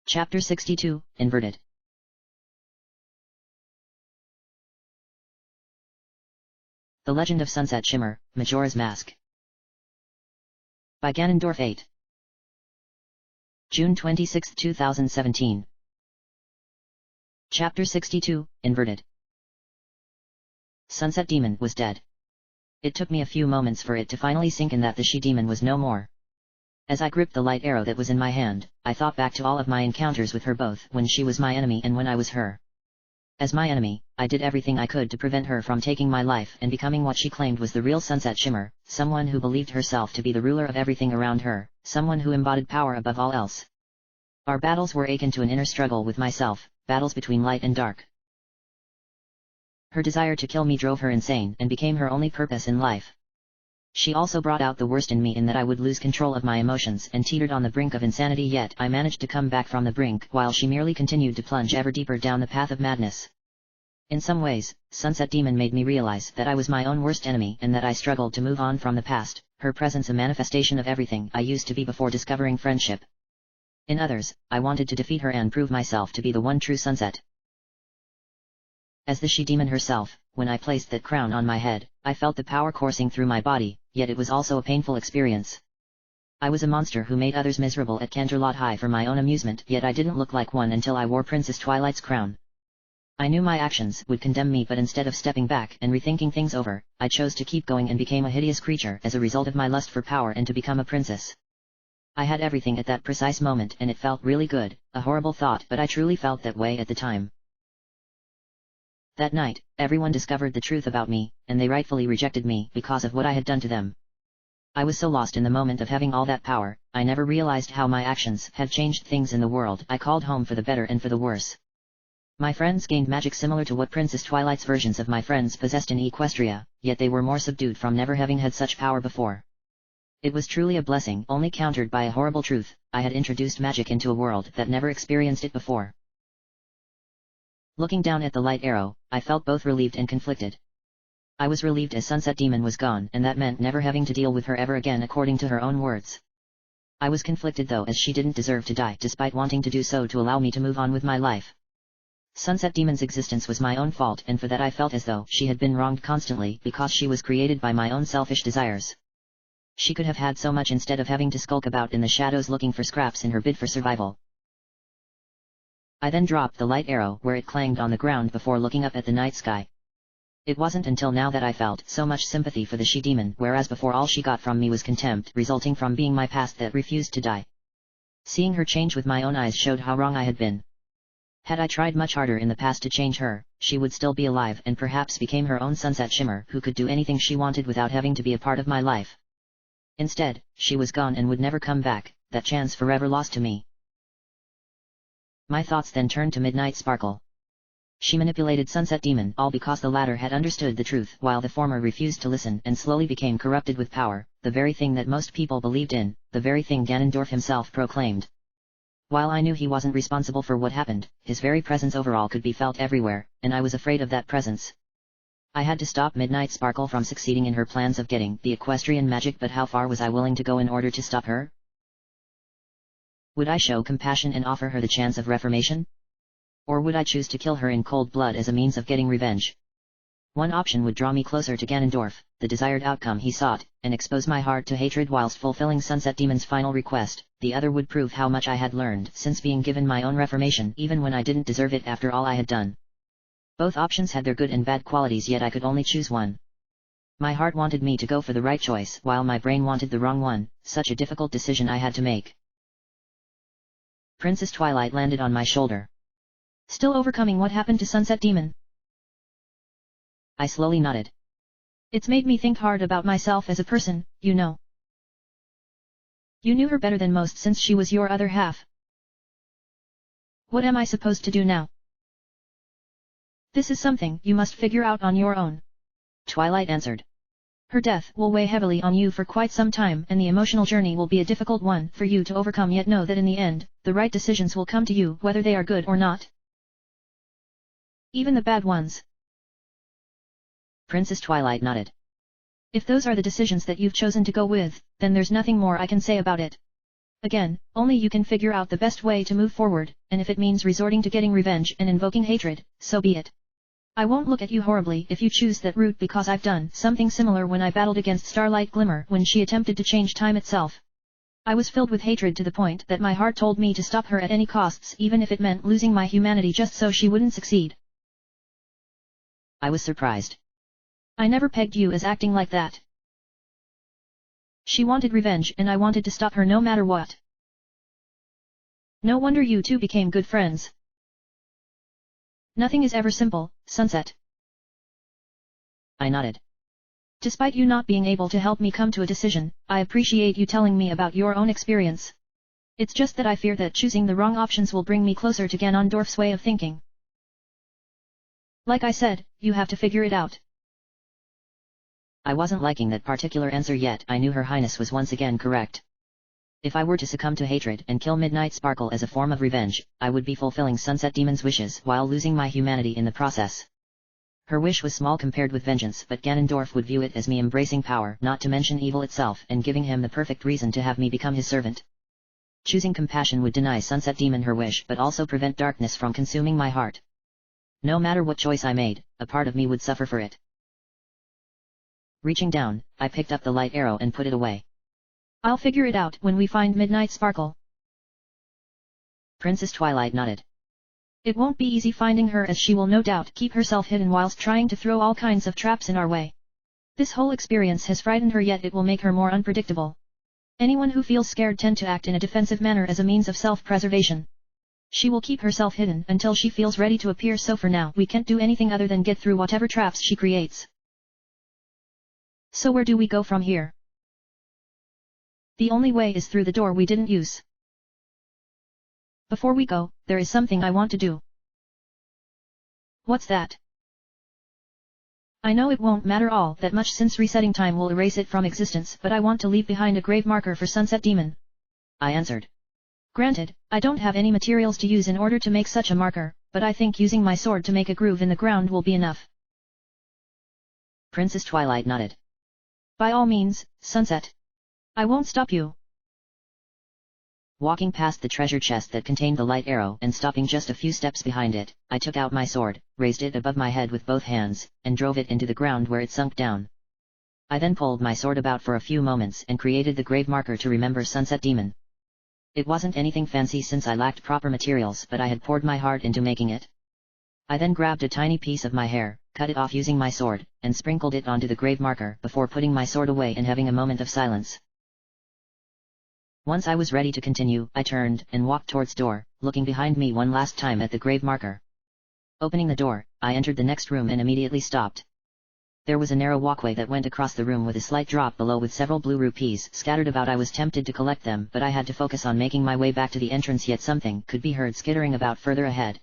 Chapter 62, Inverted. The Legend of Sunset Shimmer, Majora's Mask. By Ganondorf 8. June 26, 2017. Chapter 62, Inverted. Sunset Demon was dead. It took me a few moments for it to finally sink in that the she-demon was no more. As I gripped the light arrow that was in my hand, I thought back to all of my encounters with her, both when she was my enemy and when I was her. As my enemy, I did everything I could to prevent her from taking my life and becoming what she claimed was the real Sunset Shimmer, someone who believed herself to be the ruler of everything around her, someone who embodied power above all else. Our battles were akin to an inner struggle with myself, battles between light and dark. Her desire to kill me drove her insane and became her only purpose in life. She also brought out the worst in me in that I would lose control of my emotions and teetered on the brink of insanity, yet I managed to come back from the brink while she merely continued to plunge ever deeper down the path of madness. In some ways, Sunset Demon made me realize that I was my own worst enemy and that I struggled to move on from the past, her presence a manifestation of everything I used to be before discovering friendship. In others, I wanted to defeat her and prove myself to be the one true Sunset. As the she-demon herself, when I placed that crown on my head, I felt the power coursing through my body, yet it was also a painful experience. I was a monster who made others miserable at Canterlot High for my own amusement, yet I didn't look like one until I wore Princess Twilight's crown. I knew my actions would condemn me, but instead of stepping back and rethinking things over, I chose to keep going and became a hideous creature as a result of my lust for power and to become a princess. I had everything at that precise moment and it felt really good, a horrible thought, but I truly felt that way at the time. That night, everyone discovered the truth about me, and they rightfully rejected me because of what I had done to them. I was so lost in the moment of having all that power, I never realized how my actions had changed things in the world I called home, for the better and for the worse. My friends gained magic similar to what Princess Twilight's versions of my friends possessed in Equestria, yet they were more subdued from never having had such power before. It was truly a blessing, only countered by a horrible truth: I had introduced magic into a world that never experienced it before. Looking down at the light arrow, I felt both relieved and conflicted. I was relieved as Sunset Demon was gone, and that meant never having to deal with her ever again according to her own words. I was conflicted though, as she didn't deserve to die despite wanting to do so to allow me to move on with my life. Sunset Demon's existence was my own fault, and for that I felt as though she had been wronged constantly because she was created by my own selfish desires. She could have had so much instead of having to skulk about in the shadows looking for scraps in her bid for survival. I then dropped the light arrow where it clanged on the ground before looking up at the night sky. It wasn't until now that I felt so much sympathy for the she-demon, whereas before all she got from me was contempt resulting from being my past that refused to die. Seeing her change with my own eyes showed how wrong I had been. Had I tried much harder in the past to change her, she would still be alive and perhaps became her own Sunset Shimmer who could do anything she wanted without having to be a part of my life. Instead, she was gone and would never come back, that chance forever lost to me. My thoughts then turned to Midnight Sparkle. She manipulated Sunset Demon, all because the latter had understood the truth while the former refused to listen and slowly became corrupted with power, the very thing that most people believed in, the very thing Ganondorf himself proclaimed. While I knew he wasn't responsible for what happened, his very presence overall could be felt everywhere, and I was afraid of that presence. I had to stop Midnight Sparkle from succeeding in her plans of getting the equestrian magic, but how far was I willing to go in order to stop her? Would I show compassion and offer her the chance of reformation? Or would I choose to kill her in cold blood as a means of getting revenge? One option would draw me closer to Ganondorf, the desired outcome he sought, and expose my heart to hatred whilst fulfilling Sunset Demon's final request. The other would prove how much I had learned since being given my own reformation even when I didn't deserve it after all I had done. Both options had their good and bad qualities, yet I could only choose one. My heart wanted me to go for the right choice while my brain wanted the wrong one, such a difficult decision I had to make. Princess Twilight landed on my shoulder. Still overcoming what happened to Sunset Demon? I slowly nodded. It's made me think hard about myself as a person, you know. You knew her better than most since she was your other half. What am I supposed to do now? This is something you must figure out on your own. Twilight answered. Her death will weigh heavily on you for quite some time, and the emotional journey will be a difficult one for you to overcome, yet know that in the end, the right decisions will come to you whether they are good or not. Even the bad ones. Princess Twilight nodded. If those are the decisions that you've chosen to go with, then there's nothing more I can say about it. Again, only you can figure out the best way to move forward, and if it means resorting to getting revenge and invoking hatred, so be it. I won't look at you horribly if you choose that route because I've done something similar when I battled against Starlight Glimmer when she attempted to change time itself. I was filled with hatred to the point that my heart told me to stop her at any costs even if it meant losing my humanity just so she wouldn't succeed. I was surprised. I never pegged you as acting like that. She wanted revenge and I wanted to stop her no matter what. No wonder you two became good friends. Nothing is ever simple, Sunset. I nodded. Despite you not being able to help me come to a decision, I appreciate you telling me about your own experience. It's just that I fear that choosing the wrong options will bring me closer to Ganondorf's way of thinking. Like I said, you have to figure it out. I wasn't liking that particular answer yet. I knew Her Highness was once again correct. If I were to succumb to hatred and kill Midnight Sparkle as a form of revenge, I would be fulfilling Sunset Demon's wishes while losing my humanity in the process. Her wish was small compared with vengeance, but Ganondorf would view it as me embracing power, not to mention evil itself, and giving him the perfect reason to have me become his servant. Choosing compassion would deny Sunset Demon her wish but also prevent darkness from consuming my heart. No matter what choice I made, a part of me would suffer for it. Reaching down, I picked up the light arrow and put it away. I'll figure it out when we find Midnight Sparkle. Princess Twilight nodded. It won't be easy finding her as she will no doubt keep herself hidden whilst trying to throw all kinds of traps in our way. This whole experience has frightened her, yet it will make her more unpredictable. Anyone who feels scared tend to act in a defensive manner as a means of self-preservation. She will keep herself hidden until she feels ready to appear, so for now we can't do anything other than get through whatever traps she creates. So where do we go from here? The only way is through the door we didn't use. Before we go, there is something I want to do. What's that? I know it won't matter all that much since resetting time will erase it from existence, but I want to leave behind a grave marker for Sunset Demon. I answered. Granted, I don't have any materials to use in order to make such a marker, but I think using my sword to make a groove in the ground will be enough. Princess Twilight nodded. By all means, Sunset. I won't stop you. Walking past the treasure chest that contained the light arrow and stopping just a few steps behind it, I took out my sword, raised it above my head with both hands, and drove it into the ground where it sunk down. I then pulled my sword about for a few moments and created the grave marker to remember Sunset Demon. It wasn't anything fancy since I lacked proper materials, but I had poured my heart into making it. I then grabbed a tiny piece of my hair, cut it off using my sword, and sprinkled it onto the grave marker before putting my sword away and having a moment of silence. Once I was ready to continue, I turned and walked towards door, looking behind me one last time at the grave marker. Opening the door, I entered the next room and immediately stopped. There was a narrow walkway that went across the room with a slight drop below with several blue rupees scattered about. I was tempted to collect them, but I had to focus on making my way back to the entrance, yet something could be heard skittering about further ahead.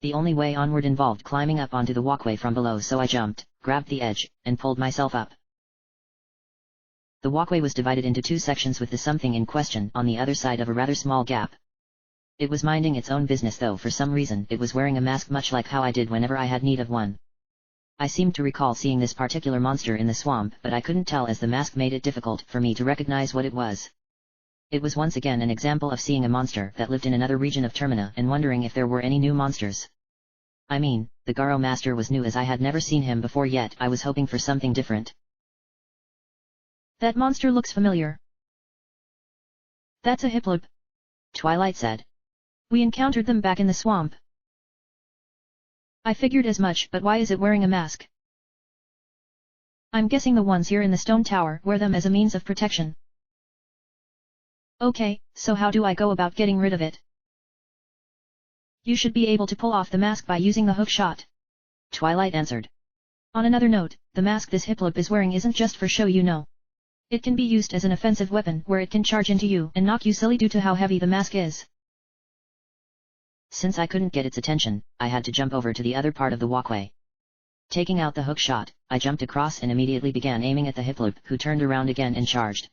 The only way onward involved climbing up onto the walkway from below, so I jumped, grabbed the edge, and pulled myself up. The walkway was divided into two sections with the something in question on the other side of a rather small gap. It was minding its own business, though for some reason it was wearing a mask, much like how I did whenever I had need of one. I seemed to recall seeing this particular monster in the swamp, but I couldn't tell as the mask made it difficult for me to recognize what it was. It was once again an example of seeing a monster that lived in another region of Termina and wondering if there were any new monsters. I mean, the Garo Master was new as I had never seen him before, yet I was hoping for something different. That monster looks familiar. That's a Hiploop, Twilight said. We encountered them back in the swamp. I figured as much, but why is it wearing a mask? I'm guessing the ones here in the stone tower wear them as a means of protection. Okay, so how do I go about getting rid of it? You should be able to pull off the mask by using the hook shot, Twilight answered. On another note, the mask this Hiploop is wearing isn't just for show, you know. It can be used as an offensive weapon where it can charge into you and knock you silly due to how heavy the mask is. Since I couldn't get its attention, I had to jump over to the other part of the walkway. Taking out the hook shot, I jumped across and immediately began aiming at the Hiploop, who turned around again and charged.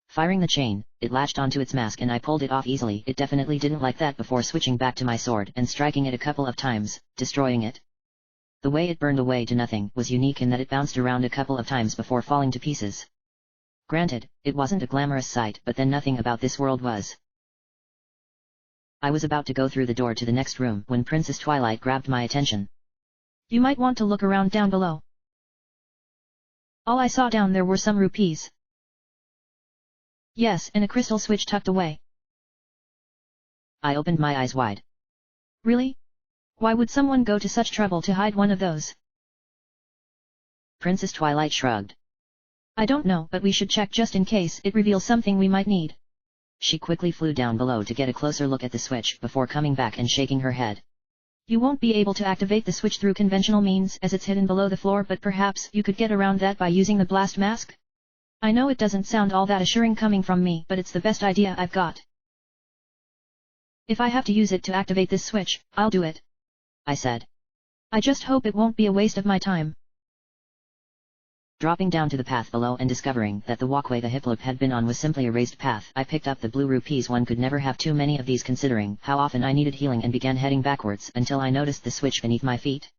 Firing the chain, it latched onto its mask and I pulled it off easily. It definitely didn't like that before switching back to my sword and striking it a couple of times, destroying it. The way it burned away to nothing was unique in that it bounced around a couple of times before falling to pieces. Granted, it wasn't a glamorous sight, but then nothing about this world was. I was about to go through the door to the next room when Princess Twilight grabbed my attention. You might want to look around down below. All I saw down there were some rupees. Yes, and a crystal switch tucked away. I opened my eyes wide. Really? Why would someone go to such trouble to hide one of those? Princess Twilight shrugged. I don't know, but we should check just in case it reveals something we might need. She quickly flew down below to get a closer look at the switch before coming back and shaking her head. You won't be able to activate the switch through conventional means as it's hidden below the floor, but perhaps you could get around that by using the blast mask? I know it doesn't sound all that assuring coming from me, but it's the best idea I've got. If I have to use it to activate this switch, I'll do it, I said. I just hope it won't be a waste of my time. Dropping down to the path below and discovering that the walkway the Hipplope had been on was simply a raised path, I picked up the blue rupees. One could never have too many of these considering how often I needed healing, and began heading backwards until I noticed the switch beneath my feet.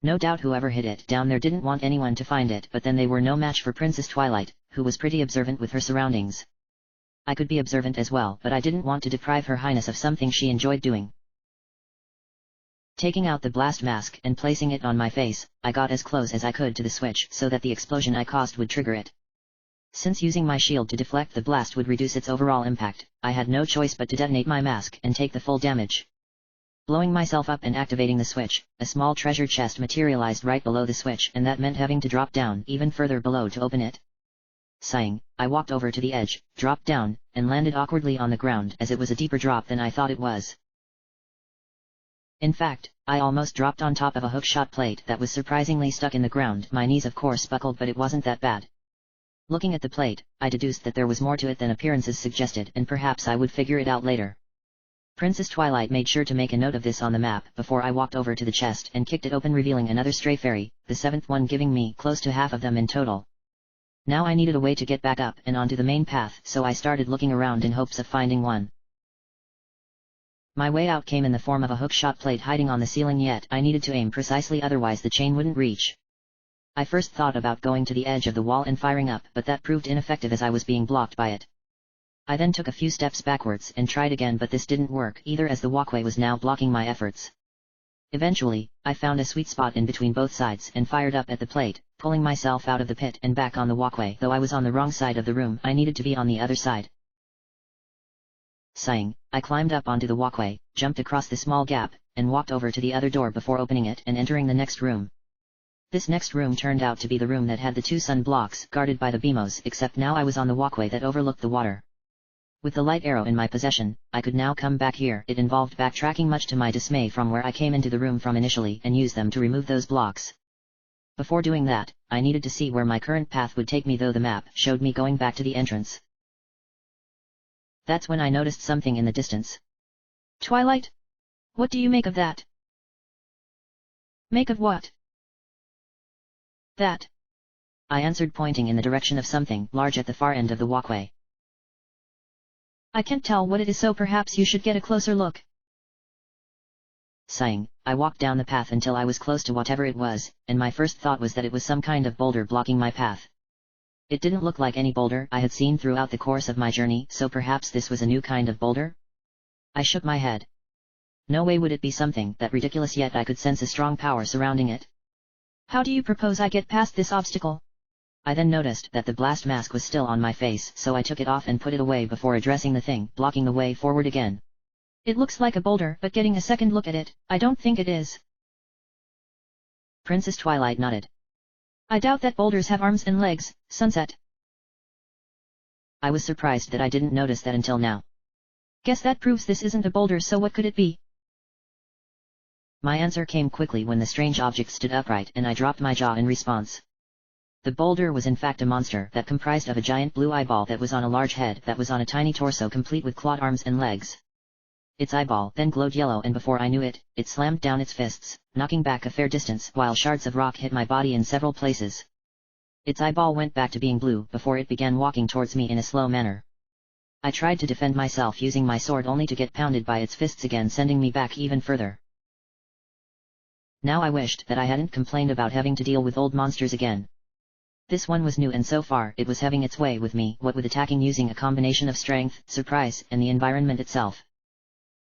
No doubt whoever hid it down there didn't want anyone to find it, but then they were no match for Princess Twilight, who was pretty observant with her surroundings. I could be observant as well, but I didn't want to deprive Her Highness of something she enjoyed doing. Taking out the blast mask and placing it on my face, I got as close as I could to the switch so that the explosion I caused would trigger it. Since using my shield to deflect the blast would reduce its overall impact, I had no choice but to detonate my mask and take the full damage. Blowing myself up and activating the switch, a small treasure chest materialized right below the switch, and that meant having to drop down even further below to open it. Sighing, I walked over to the edge, dropped down, and landed awkwardly on the ground as it was a deeper drop than I thought it was. In fact, I almost dropped on top of a hookshot plate that was surprisingly stuck in the ground. My knees of course buckled, but it wasn't that bad. Looking at the plate, I deduced that there was more to it than appearances suggested, and perhaps I would figure it out later. Princess Twilight made sure to make a note of this on the map before I walked over to the chest and kicked it open, revealing another stray fairy, the seventh one, giving me close to half of them in total. Now I needed a way to get back up and onto the main path, so I started looking around in hopes of finding one. My way out came in the form of a hookshot plate hiding on the ceiling, yet I needed to aim precisely, otherwise the chain wouldn't reach. I first thought about going to the edge of the wall and firing up, but that proved ineffective as I was being blocked by it. I then took a few steps backwards and tried again, but this didn't work either as the walkway was now blocking my efforts. Eventually, I found a sweet spot in between both sides and fired up at the plate, pulling myself out of the pit and back on the walkway. Though I was on the wrong side of the room, I needed to be on the other side. Sighing, I climbed up onto the walkway, jumped across the small gap, and walked over to the other door before opening it and entering the next room. This next room turned out to be the room that had the 2 sun blocks guarded by the BMOs, except now I was on the walkway that overlooked the water. With the light arrow in my possession, I could now come back here. It involved backtracking, much to my dismay, from where I came into the room from initially, and use them to remove those blocks. Before doing that, I needed to see where my current path would take me, though the map showed me going back to the entrance. That's when I noticed something in the distance. Twilight? What do you make of that? Make of what? That. I answered, pointing in the direction of something large at the far end of the walkway. I can't tell what it is, so perhaps you should get a closer look. Sighing, I walked down the path until I was close to whatever it was, and my first thought was that it was some kind of boulder blocking my path. It didn't look like any boulder I had seen throughout the course of my journey, so perhaps this was a new kind of boulder? I shook my head. No way would it be something that ridiculous, yet I could sense a strong power surrounding it. How do you propose I get past this obstacle? I then noticed that the blast mask was still on my face, so I took it off and put it away before addressing the thing blocking the way forward again. It looks like a boulder, but getting a second look at it, I don't think it is. Princess Twilight nodded. I doubt that boulders have arms and legs. Sunset. I was surprised that I didn't notice that until now. Guess that proves this isn't a boulder, so what could it be? My answer came quickly when the strange object stood upright and I dropped my jaw in response. The boulder was in fact a monster that comprised of a giant blue eyeball that was on a large head that was on a tiny torso complete with clawed arms and legs. Its eyeball then glowed yellow, and before I knew it, it slammed down its fists, knocking back a fair distance while shards of rock hit my body in several places. Its eyeball went back to being blue before it began walking towards me in a slow manner. I tried to defend myself using my sword, only to get pounded by its fists again, sending me back even further. Now I wished that I hadn't complained about having to deal with old monsters again. This one was new and so far it was having its way with me, what with attacking using a combination of strength, surprise, and the environment itself.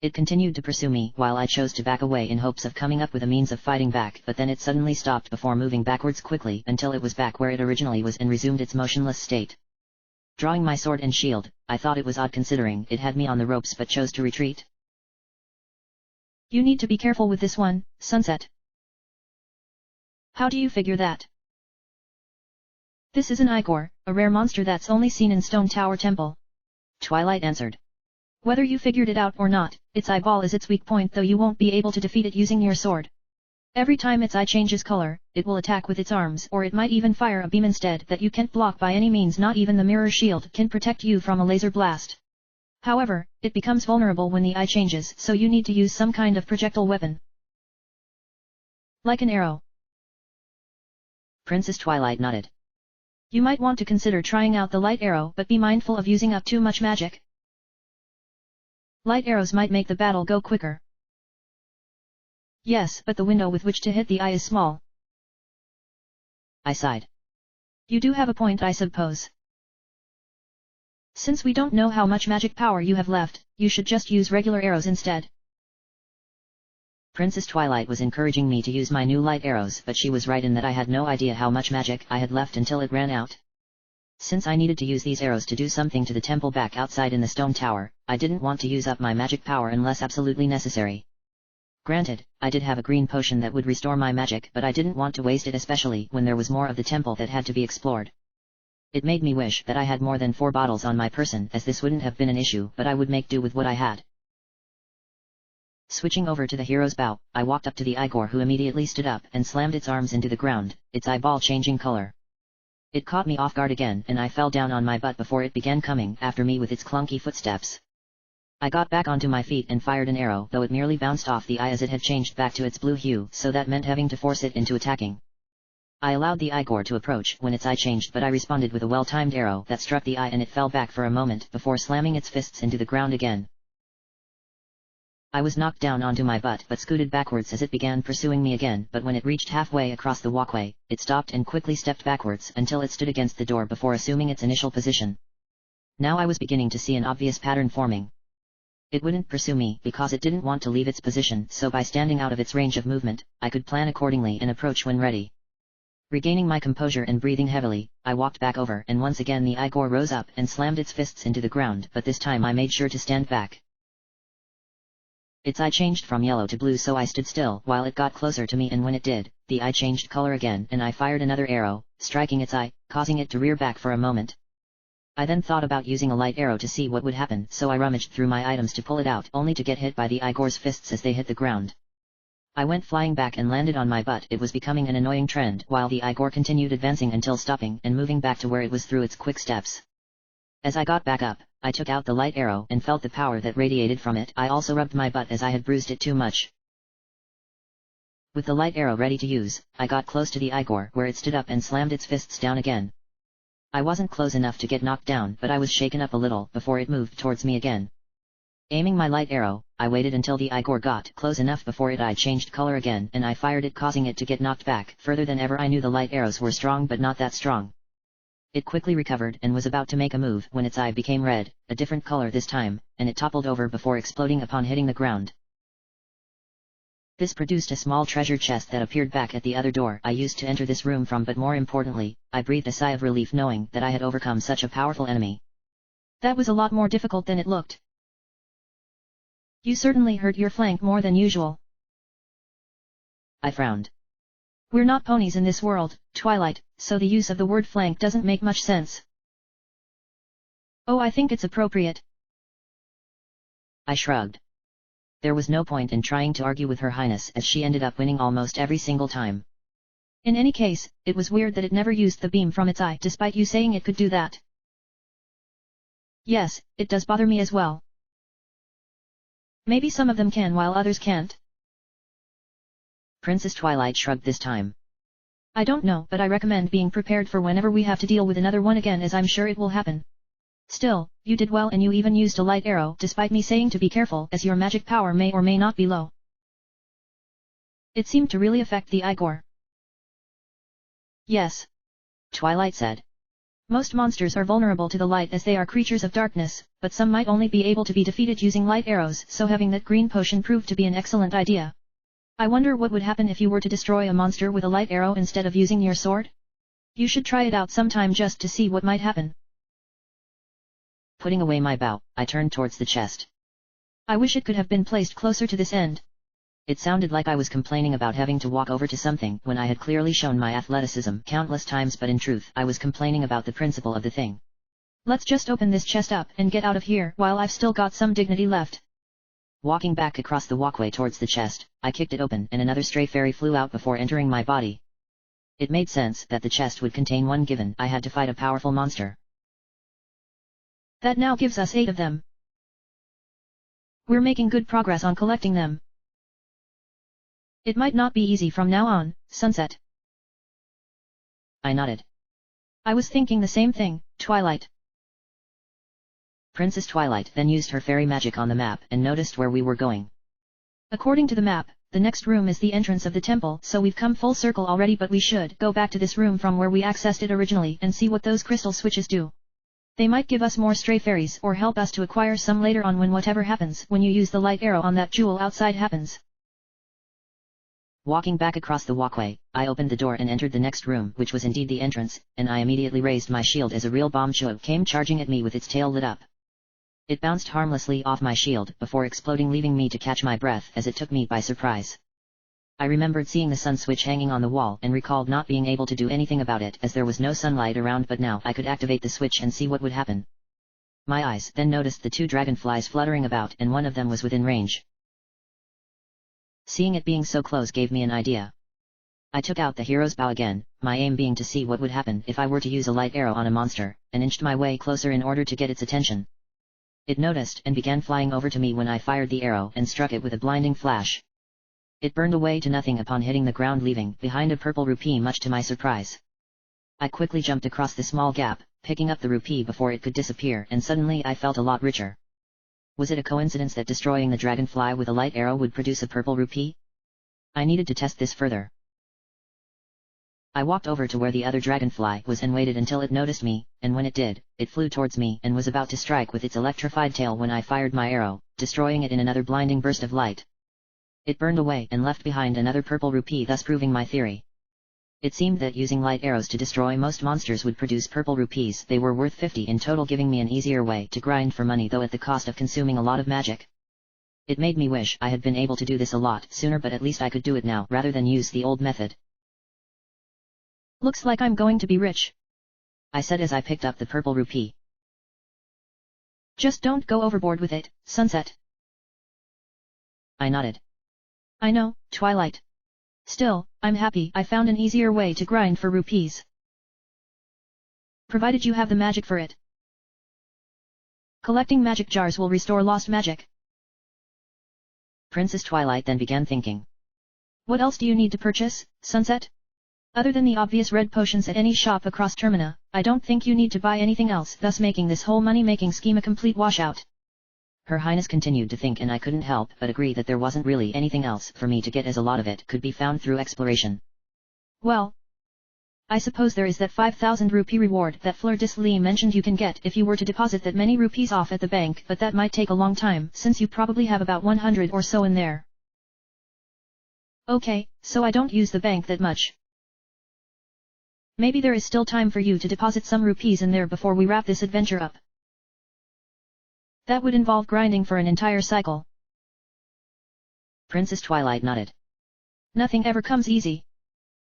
It continued to pursue me while I chose to back away in hopes of coming up with a means of fighting back, but then it suddenly stopped before moving backwards quickly until it was back where it originally was and resumed its motionless state. Drawing my sword and shield, I thought it was odd considering it had me on the ropes but chose to retreat. You need to be careful with this one, Sunset. How do you figure that? This is an Igor, a rare monster that's only seen in Stone Tower Temple. Twilight answered. Whether you figured it out or not, its eyeball is its weak point, though you won't be able to defeat it using your sword. Every time its eye changes color, it will attack with its arms, or it might even fire a beam instead that you can't block by any means. Not even the mirror shield can protect you from a laser blast. However, it becomes vulnerable when the eye changes, so you need to use some kind of projectile weapon. Like an arrow. Princess Twilight nodded. You might want to consider trying out the light arrow, but be mindful of using up too much magic. Light arrows might make the battle go quicker. Yes, but the window with which to hit the eye is small. I sighed. You do have a point, I suppose. Since we don't know how much magic power you have left, you should just use regular arrows instead. Princess Twilight was encouraging me to use my new light arrows, but she was right in that I had no idea how much magic I had left until it ran out. Since I needed to use these arrows to do something to the temple back outside in the stone tower, I didn't want to use up my magic power unless absolutely necessary. Granted, I did have a green potion that would restore my magic, but I didn't want to waste it, especially when there was more of the temple that had to be explored. It made me wish that I had more than 4 bottles on my person, as this wouldn't have been an issue, but I would make do with what I had. Switching over to the hero's bow, I walked up to the Igor, who immediately stood up and slammed its arms into the ground, its eyeball changing color. It caught me off guard again, and I fell down on my butt before it began coming after me with its clunky footsteps. I got back onto my feet and fired an arrow, though it merely bounced off the eye as it had changed back to its blue hue, so that meant having to force it into attacking. I allowed the Igor to approach when its eye changed, but I responded with a well-timed arrow that struck the eye and it fell back for a moment before slamming its fists into the ground again. I was knocked down onto my butt but scooted backwards as it began pursuing me again, but when it reached halfway across the walkway, it stopped and quickly stepped backwards until it stood against the door before assuming its initial position. Now I was beginning to see an obvious pattern forming. It wouldn't pursue me because it didn't want to leave its position, so by standing out of its range of movement, I could plan accordingly and approach when ready. Regaining my composure and breathing heavily, I walked back over, and once again the Igor rose up and slammed its fists into the ground, but this time I made sure to stand back. Its eye changed from yellow to blue, so I stood still while it got closer to me, and when it did, the eye changed color again and I fired another arrow, striking its eye, causing it to rear back for a moment. I then thought about using a light arrow to see what would happen, so I rummaged through my items to pull it out, only to get hit by the Igor's fists as they hit the ground. I went flying back and landed on my butt. It was becoming an annoying trend, while the Igor continued advancing until stopping and moving back to where it was through its quick steps. As I got back up, I took out the light arrow and felt the power that radiated from it. I also rubbed my butt as I had bruised it too much. With the light arrow ready to use, I got close to the Igor where it stood up and slammed its fists down again. I wasn't close enough to get knocked down, but I was shaken up a little before it moved towards me again. Aiming my light arrow, I waited until the Igor got close enough before its eye changed color again, and I fired it, causing it to get knocked back further than ever. I knew the light arrows were strong, but not that strong. It quickly recovered and was about to make a move when its eye became red, a different color this time, and it toppled over before exploding upon hitting the ground. This produced a small treasure chest that appeared back at the other door I used to enter this room from, but more importantly, I breathed a sigh of relief knowing that I had overcome such a powerful enemy. That was a lot more difficult than it looked. You certainly hurt your flank more than usual. I frowned. We're not ponies in this world, Twilight, so the use of the word flank doesn't make much sense. Oh, I think it's appropriate. I shrugged. There was no point in trying to argue with Her Highness, as she ended up winning almost every single time. In any case, it was weird that it never used the beam from its eye despite you saying it could do that. Yes, it does bother me as well. Maybe some of them can while others can't. Princess Twilight shrugged this time. I don't know, but I recommend being prepared for whenever we have to deal with another one again, as I'm sure it will happen. Still, you did well, and you even used a light arrow despite me saying to be careful, as your magic power may or may not be low. It seemed to really affect the Igor. Yes. Twilight said. Most monsters are vulnerable to the light as they are creatures of darkness, but some might only be able to be defeated using light arrows, so having that green potion proved to be an excellent idea. I wonder what would happen if you were to destroy a monster with a light arrow instead of using your sword? You should try it out sometime just to see what might happen. Putting away my bow, I turned towards the chest. I wish it could have been placed closer to this end. It sounded like I was complaining about having to walk over to something when I had clearly shown my athleticism countless times, but in truth I was complaining about the principle of the thing. Let's just open this chest up and get out of here while I've still got some dignity left. Walking back across the walkway towards the chest, I kicked it open and another stray fairy flew out before entering my body. It made sense that the chest would contain one given I had to fight a powerful monster. That now gives us 8 of them. We're making good progress on collecting them. It might not be easy from now on, Sunset. I nodded. I was thinking the same thing, Twilight. Princess Twilight then used her fairy magic on the map and noticed where we were going. According to the map, the next room is the entrance of the temple, so we've come full circle already, but we should go back to this room from where we accessed it originally and see what those crystal switches do. They might give us more stray fairies or help us to acquire some later on when whatever happens when you use the light arrow on that jewel outside happens. Walking back across the walkway, I opened the door and entered the next room, which was indeed the entrance, and I immediately raised my shield as a real bombshell came charging at me with its tail lit up. It bounced harmlessly off my shield before exploding, leaving me to catch my breath as it took me by surprise. I remembered seeing the sun switch hanging on the wall and recalled not being able to do anything about it as there was no sunlight around, but now I could activate the switch and see what would happen. My eyes then noticed the 2 dragonflies fluttering about, and one of them was within range. Seeing it being so close gave me an idea. I took out the hero's bow again, my aim being to see what would happen if I were to use a light arrow on a monster, and inched my way closer in order to get its attention. It noticed and began flying over to me when I fired the arrow and struck it with a blinding flash. It burned away to nothing upon hitting the ground, leaving behind a purple rupee much to my surprise. I quickly jumped across the small gap, picking up the rupee before it could disappear, and suddenly I felt a lot richer. Was it a coincidence that destroying the dragonfly with a light arrow would produce a purple rupee? I needed to test this further. I walked over to where the other dragonfly was and waited until it noticed me, and when it did, it flew towards me and was about to strike with its electrified tail when I fired my arrow, destroying it in another blinding burst of light. It burned away and left behind another purple rupee, thus proving my theory. It seemed that using light arrows to destroy most monsters would produce purple rupees. They were worth 50 in total, giving me an easier way to grind for money, though at the cost of consuming a lot of magic. It made me wish I had been able to do this a lot sooner, but at least I could do it now rather than use the old method. Looks like I'm going to be rich, I said as I picked up the purple rupee. Just don't go overboard with it, Sunset. I nodded. I know, Twilight. Still, I'm happy I found an easier way to grind for rupees. Provided you have the magic for it. Collecting magic jars will restore lost magic. Princess Twilight then began thinking. What else do you need to purchase, Sunset? Other than the obvious red potions at any shop across Termina, I don't think you need to buy anything else, thus making this whole money-making scheme a complete washout. Her Highness continued to think, and I couldn't help but agree that there wasn't really anything else for me to get, as a lot of it could be found through exploration. Well, I suppose there is that 5,000 rupee reward that Fleur de Lis mentioned you can get if you were to deposit that many rupees off at the bank, but that might take a long time since you probably have about 100 or so in there. Okay, so I don't use the bank that much. Maybe there is still time for you to deposit some rupees in there before we wrap this adventure up. That would involve grinding for an entire cycle. Princess Twilight nodded. Nothing ever comes easy.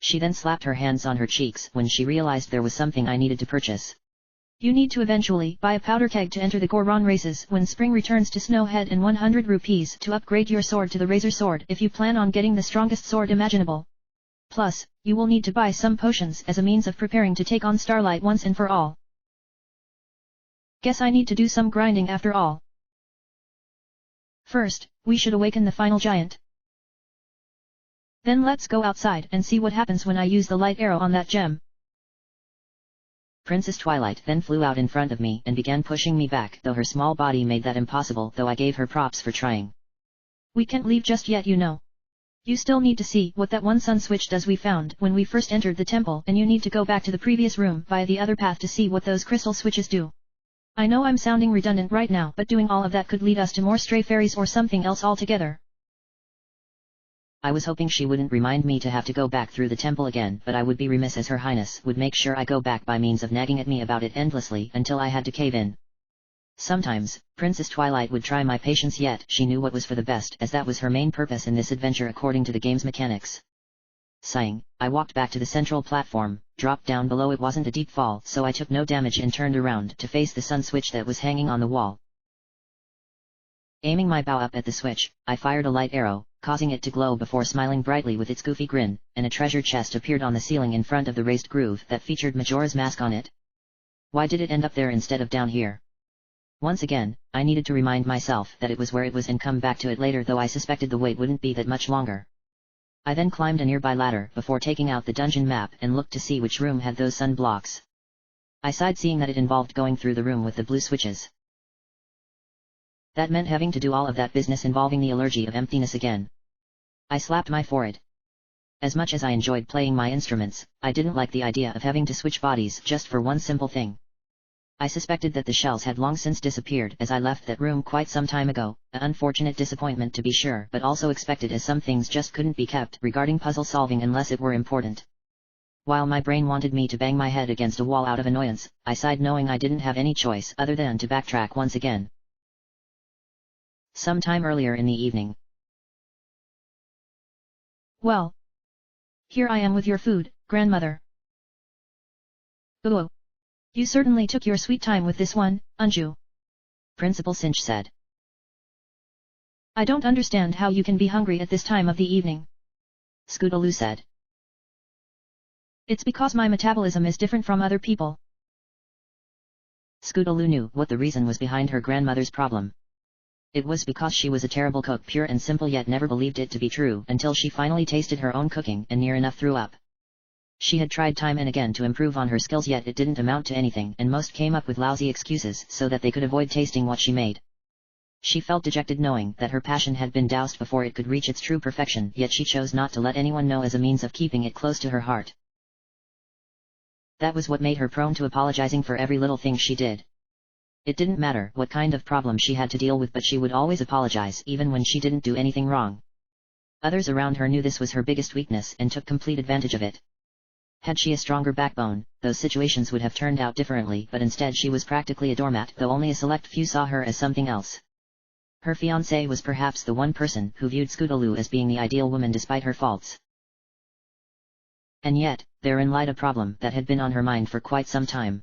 She then slapped her hands on her cheeks when she realized there was something I needed to purchase. You need to eventually buy a powder keg to enter the Goron races when spring returns to Snowhead, and 100 rupees to upgrade your sword to the Razor Sword if you plan on getting the strongest sword imaginable. Plus, you will need to buy some potions as a means of preparing to take on Starlight once and for all. Guess I need to do some grinding after all. First, we should awaken the final giant. Then let's go outside and see what happens when I use the light arrow on that gem. Princess Twilight then flew out in front of me and began pushing me back, though her small body made that impossible, though I gave her props for trying. We can't leave just yet, you know. You still need to see what that one sun switch does we found when we first entered the temple, and you need to go back to the previous room via the other path to see what those crystal switches do. I know I'm sounding redundant right now, but doing all of that could lead us to more stray fairies or something else altogether. I was hoping she wouldn't remind me to have to go back through the temple again, but I would be remiss as Her Highness would make sure I go back by means of nagging at me about it endlessly until I had to cave in. Sometimes, Princess Twilight would try my patience, yet she knew what was for the best, as that was her main purpose in this adventure according to the game's mechanics. Sighing, I walked back to the central platform, dropped down below. It wasn't a deep fall, so I took no damage and turned around to face the sun switch that was hanging on the wall. Aiming my bow up at the switch, I fired a light arrow, causing it to glow before smiling brightly with its goofy grin, and a treasure chest appeared on the ceiling in front of the raised groove that featured Majora's mask on it. Why did it end up there instead of down here? Once again, I needed to remind myself that it was where it was and come back to it later, though I suspected the wait wouldn't be that much longer. I then climbed a nearby ladder before taking out the dungeon map and looked to see which room had those sun blocks. I sighed, seeing that it involved going through the room with the blue switches. That meant having to do all of that business involving the allergy of emptiness again. I slapped my forehead. As much as I enjoyed playing my instruments, I didn't like the idea of having to switch bodies just for one simple thing. I suspected that the shells had long since disappeared as I left that room quite some time ago, an unfortunate disappointment to be sure, but also expected, as some things just couldn't be kept regarding puzzle solving unless it were important. While my brain wanted me to bang my head against a wall out of annoyance, I sighed knowing I didn't have any choice other than to backtrack once again. Sometime earlier in the evening. Well, here I am with your food, grandmother. Oh. You certainly took your sweet time with this one, Anju. Principal Cinch said. I don't understand how you can be hungry at this time of the evening. Scootaloo said. It's because my metabolism is different from other people. Scootaloo knew what the reason was behind her grandmother's problem. It was because she was a terrible cook, pure and simple, yet never believed it to be true until she finally tasted her own cooking and near enough threw up. She had tried time and again to improve on her skills, yet it didn't amount to anything, and most came up with lousy excuses so that they could avoid tasting what she made. She felt dejected knowing that her passion had been doused before it could reach its true perfection, yet she chose not to let anyone know as a means of keeping it close to her heart. That was what made her prone to apologizing for every little thing she did. It didn't matter what kind of problem she had to deal with, but she would always apologize even when she didn't do anything wrong. Others around her knew this was her biggest weakness and took complete advantage of it. Had she a stronger backbone, those situations would have turned out differently, but instead she was practically a doormat, though only a select few saw her as something else. Her fiancé was perhaps the one person who viewed Scootaloo as being the ideal woman despite her faults. And yet, therein lied a problem that had been on her mind for quite some time.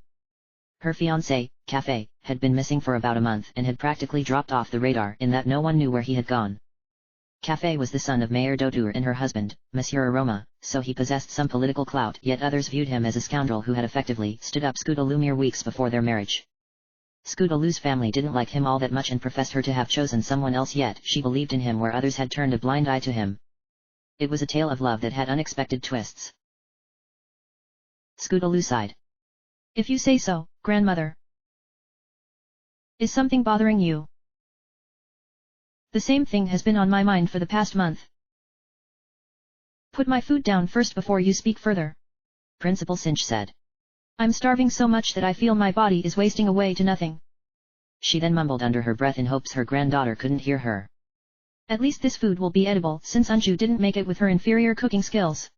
Her fiancé, Café, had been missing for about a month and had practically dropped off the radar in that no one knew where he had gone. Café was the son of Mayor Dodur and her husband, Monsieur Aroma, so he possessed some political clout, yet others viewed him as a scoundrel who had effectively stood up Scootaloo mere weeks before their marriage. Scootaloo's family didn't like him all that much and professed her to have chosen someone else, yet she believed in him where others had turned a blind eye to him. It was a tale of love that had unexpected twists. Scootaloo sighed. If you say so, grandmother. Is something bothering you? The same thing has been on my mind for the past month. Put my food down first before you speak further. Principal Cinch said. I'm starving so much that I feel my body is wasting away to nothing. She then mumbled under her breath in hopes her granddaughter couldn't hear her. At least this food will be edible, since Anju didn't make it with her inferior cooking skills.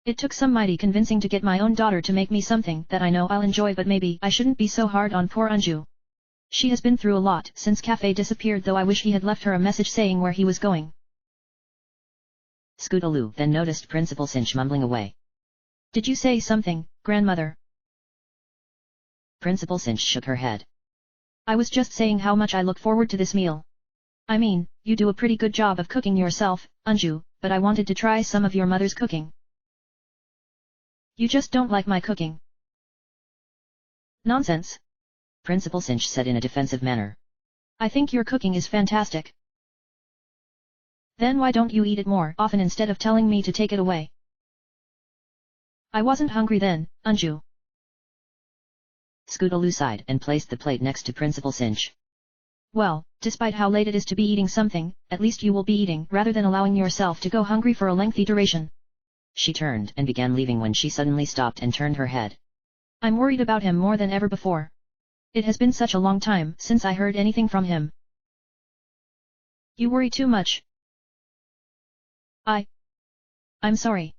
It took some mighty convincing to get my own daughter to make me something that I know I'll enjoy, but maybe I shouldn't be so hard on poor Anju. She has been through a lot since Café disappeared, though I wish he had left her a message saying where he was going. Scootaloo then noticed Principal Cinch mumbling away. Did you say something, grandmother? Principal Cinch shook her head. I was just saying how much I look forward to this meal. I mean, you do a pretty good job of cooking yourself, Anju, but I wanted to try some of your mother's cooking. You just don't like my cooking. Nonsense. Principal Cinch said in a defensive manner. I think your cooking is fantastic. Then why don't you eat it more often instead of telling me to take it away? I wasn't hungry then, Anju. Scootaloo sighed and placed the plate next to Principal Cinch. Well, despite how late it is to be eating something, at least you will be eating rather than allowing yourself to go hungry for a lengthy duration. She turned and began leaving when she suddenly stopped and turned her head. I'm worried about him more than ever before. It has been such a long time since I heard anything from him. You worry too much. I'm sorry.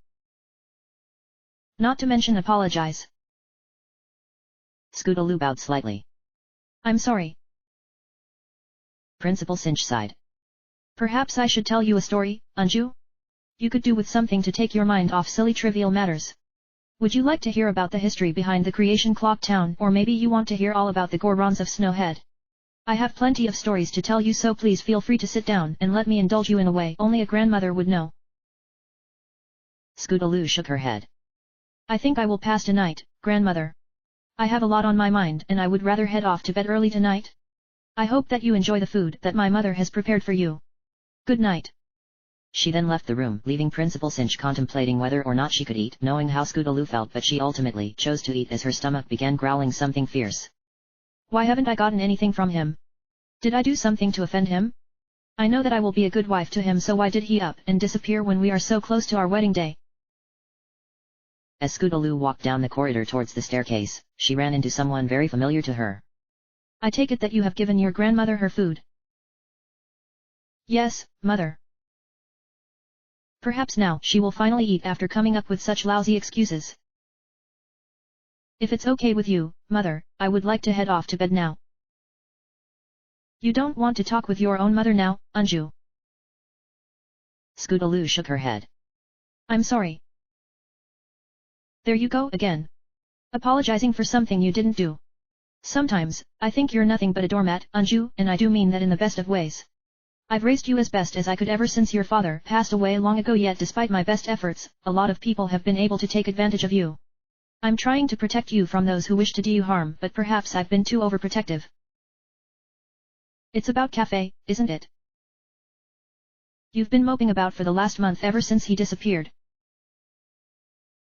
Not to mention apologize. Scootaloo bowed slightly. I'm sorry. Principal Cinch sighed. Perhaps I should tell you a story, Anju? You could do with something to take your mind off silly trivial matters. Would you like to hear about the history behind the creation clock town, or maybe you want to hear all about the Gorons of Snowhead? I have plenty of stories to tell you, so please feel free to sit down and let me indulge you in a way only a grandmother would know. Scootaloo shook her head. I think I will pass tonight, grandmother. I have a lot on my mind and I would rather head off to bed early tonight. I hope that you enjoy the food that my mother has prepared for you. Good night. She then left the room, leaving Principal Cinch contemplating whether or not she could eat, knowing how Scootaloo felt, but she ultimately chose to eat as her stomach began growling something fierce. Why haven't I gotten anything from him? Did I do something to offend him? I know that I will be a good wife to him, so why did he up and disappear when we are so close to our wedding day? As Scootaloo walked down the corridor towards the staircase, she ran into someone very familiar to her. I take it that you have given your grandmother her food. Yes, mother. Perhaps now she will finally eat after coming up with such lousy excuses. If it's okay with you, mother, I would like to head off to bed now. You don't want to talk with your own mother now, Anju? Scootaloo shook her head. I'm sorry. There you go again. Apologizing for something you didn't do. Sometimes, I think you're nothing but a doormat, Anju, and I do mean that in the best of ways. I've raised you as best as I could ever since your father passed away long ago, yet despite my best efforts, a lot of people have been able to take advantage of you. I'm trying to protect you from those who wish to do you harm, but perhaps I've been too overprotective. It's about Cafe, isn't it? You've been moping about for the last month ever since he disappeared.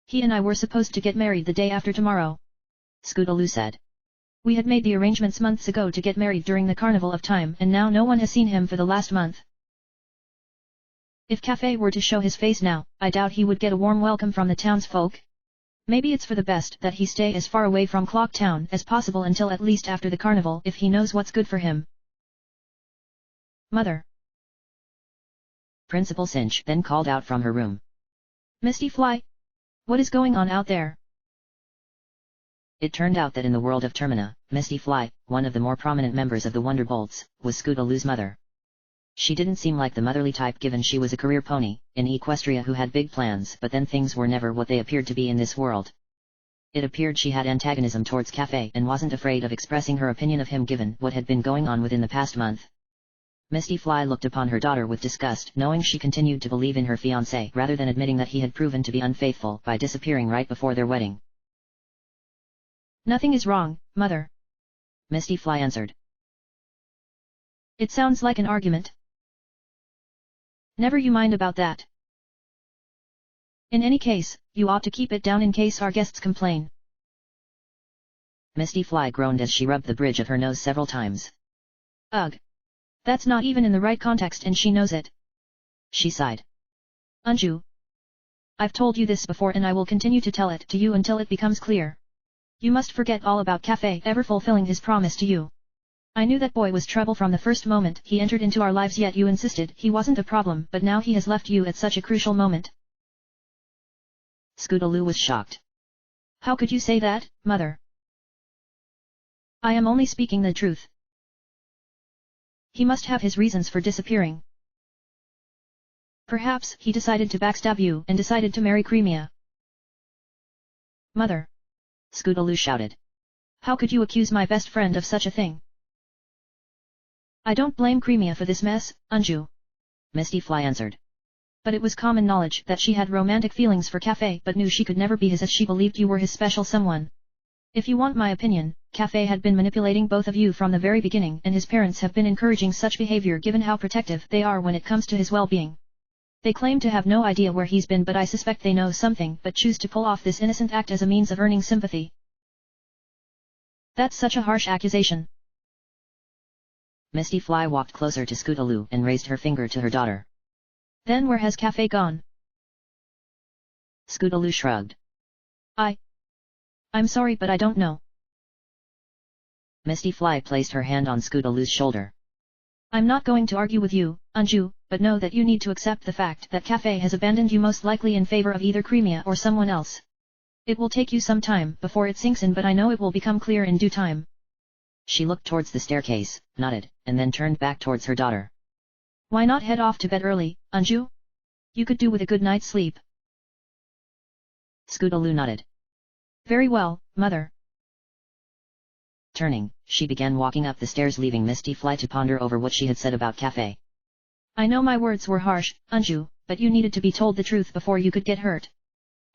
He and I were supposed to get married the day after tomorrow. Scootaloo said. We had made the arrangements months ago to get married during the Carnival of Time, and now no one has seen him for the last month. If Cafe were to show his face now, I doubt he would get a warm welcome from the townsfolk. Maybe it's for the best that he stay as far away from Clock Town as possible until at least after the carnival, if he knows what's good for him. Mother. Principal Cinch then called out from her room. Misty Fly? What is going on out there? It turned out that in the world of Termina, Misty Fly, one of the more prominent members of the Wonderbolts, was Scootaloo's mother. She didn't seem like the motherly type, given she was a career pony in Equestria who had big plans, but then things were never what they appeared to be in this world. It appeared she had antagonism towards Cafe and wasn't afraid of expressing her opinion of him given what had been going on within the past month. Misty Fly looked upon her daughter with disgust, knowing she continued to believe in her fiancé rather than admitting that he had proven to be unfaithful by disappearing right before their wedding. Nothing is wrong, mother. Misty Fly answered. It sounds like an argument. Never you mind about that. In any case, you ought to keep it down in case our guests complain. Misty Fly groaned as she rubbed the bridge of her nose several times. Ugh. That's not even in the right context and she knows it. She sighed. Anju. I've told you this before and I will continue to tell it to you until it becomes clear. You must forget all about Cafe ever fulfilling his promise to you. I knew that boy was trouble from the first moment he entered into our lives, yet you insisted he wasn't a problem, but now he has left you at such a crucial moment. Scootaloo was shocked. How could you say that, mother? I am only speaking the truth. He must have his reasons for disappearing. Perhaps he decided to backstab you and decided to marry Creamia. Mother. Scootaloo shouted. How could you accuse my best friend of such a thing? I don't blame Creamia for this mess, Anju. Misty Fly answered. But it was common knowledge that she had romantic feelings for Cafe, but knew she could never be his, as she believed you were his special someone. If you want my opinion, Cafe had been manipulating both of you from the very beginning, and his parents have been encouraging such behavior given how protective they are when it comes to his well-being. They claim to have no idea where he's been, but I suspect they know something but choose to pull off this innocent act as a means of earning sympathy. That's such a harsh accusation. Misty Fly walked closer to Scootaloo and raised her finger to her daughter. Then where has Cafe gone? Scootaloo shrugged. I'm sorry but I don't know. Misty Fly placed her hand on Scootaloo's shoulder. I'm not going to argue with you, Anju, but know that you need to accept the fact that Cafe has abandoned you most likely in favor of either Cremia or someone else. It will take you some time before it sinks in, but I know it will become clear in due time. She looked towards the staircase, nodded, and then turned back towards her daughter. Why not head off to bed early, Anju? You could do with a good night's sleep. Scootaloo nodded. Very well, mother. Turning, she began walking up the stairs, leaving Misty Fly to ponder over what she had said about Cafe. I know my words were harsh, Anju, but you needed to be told the truth before you could get hurt.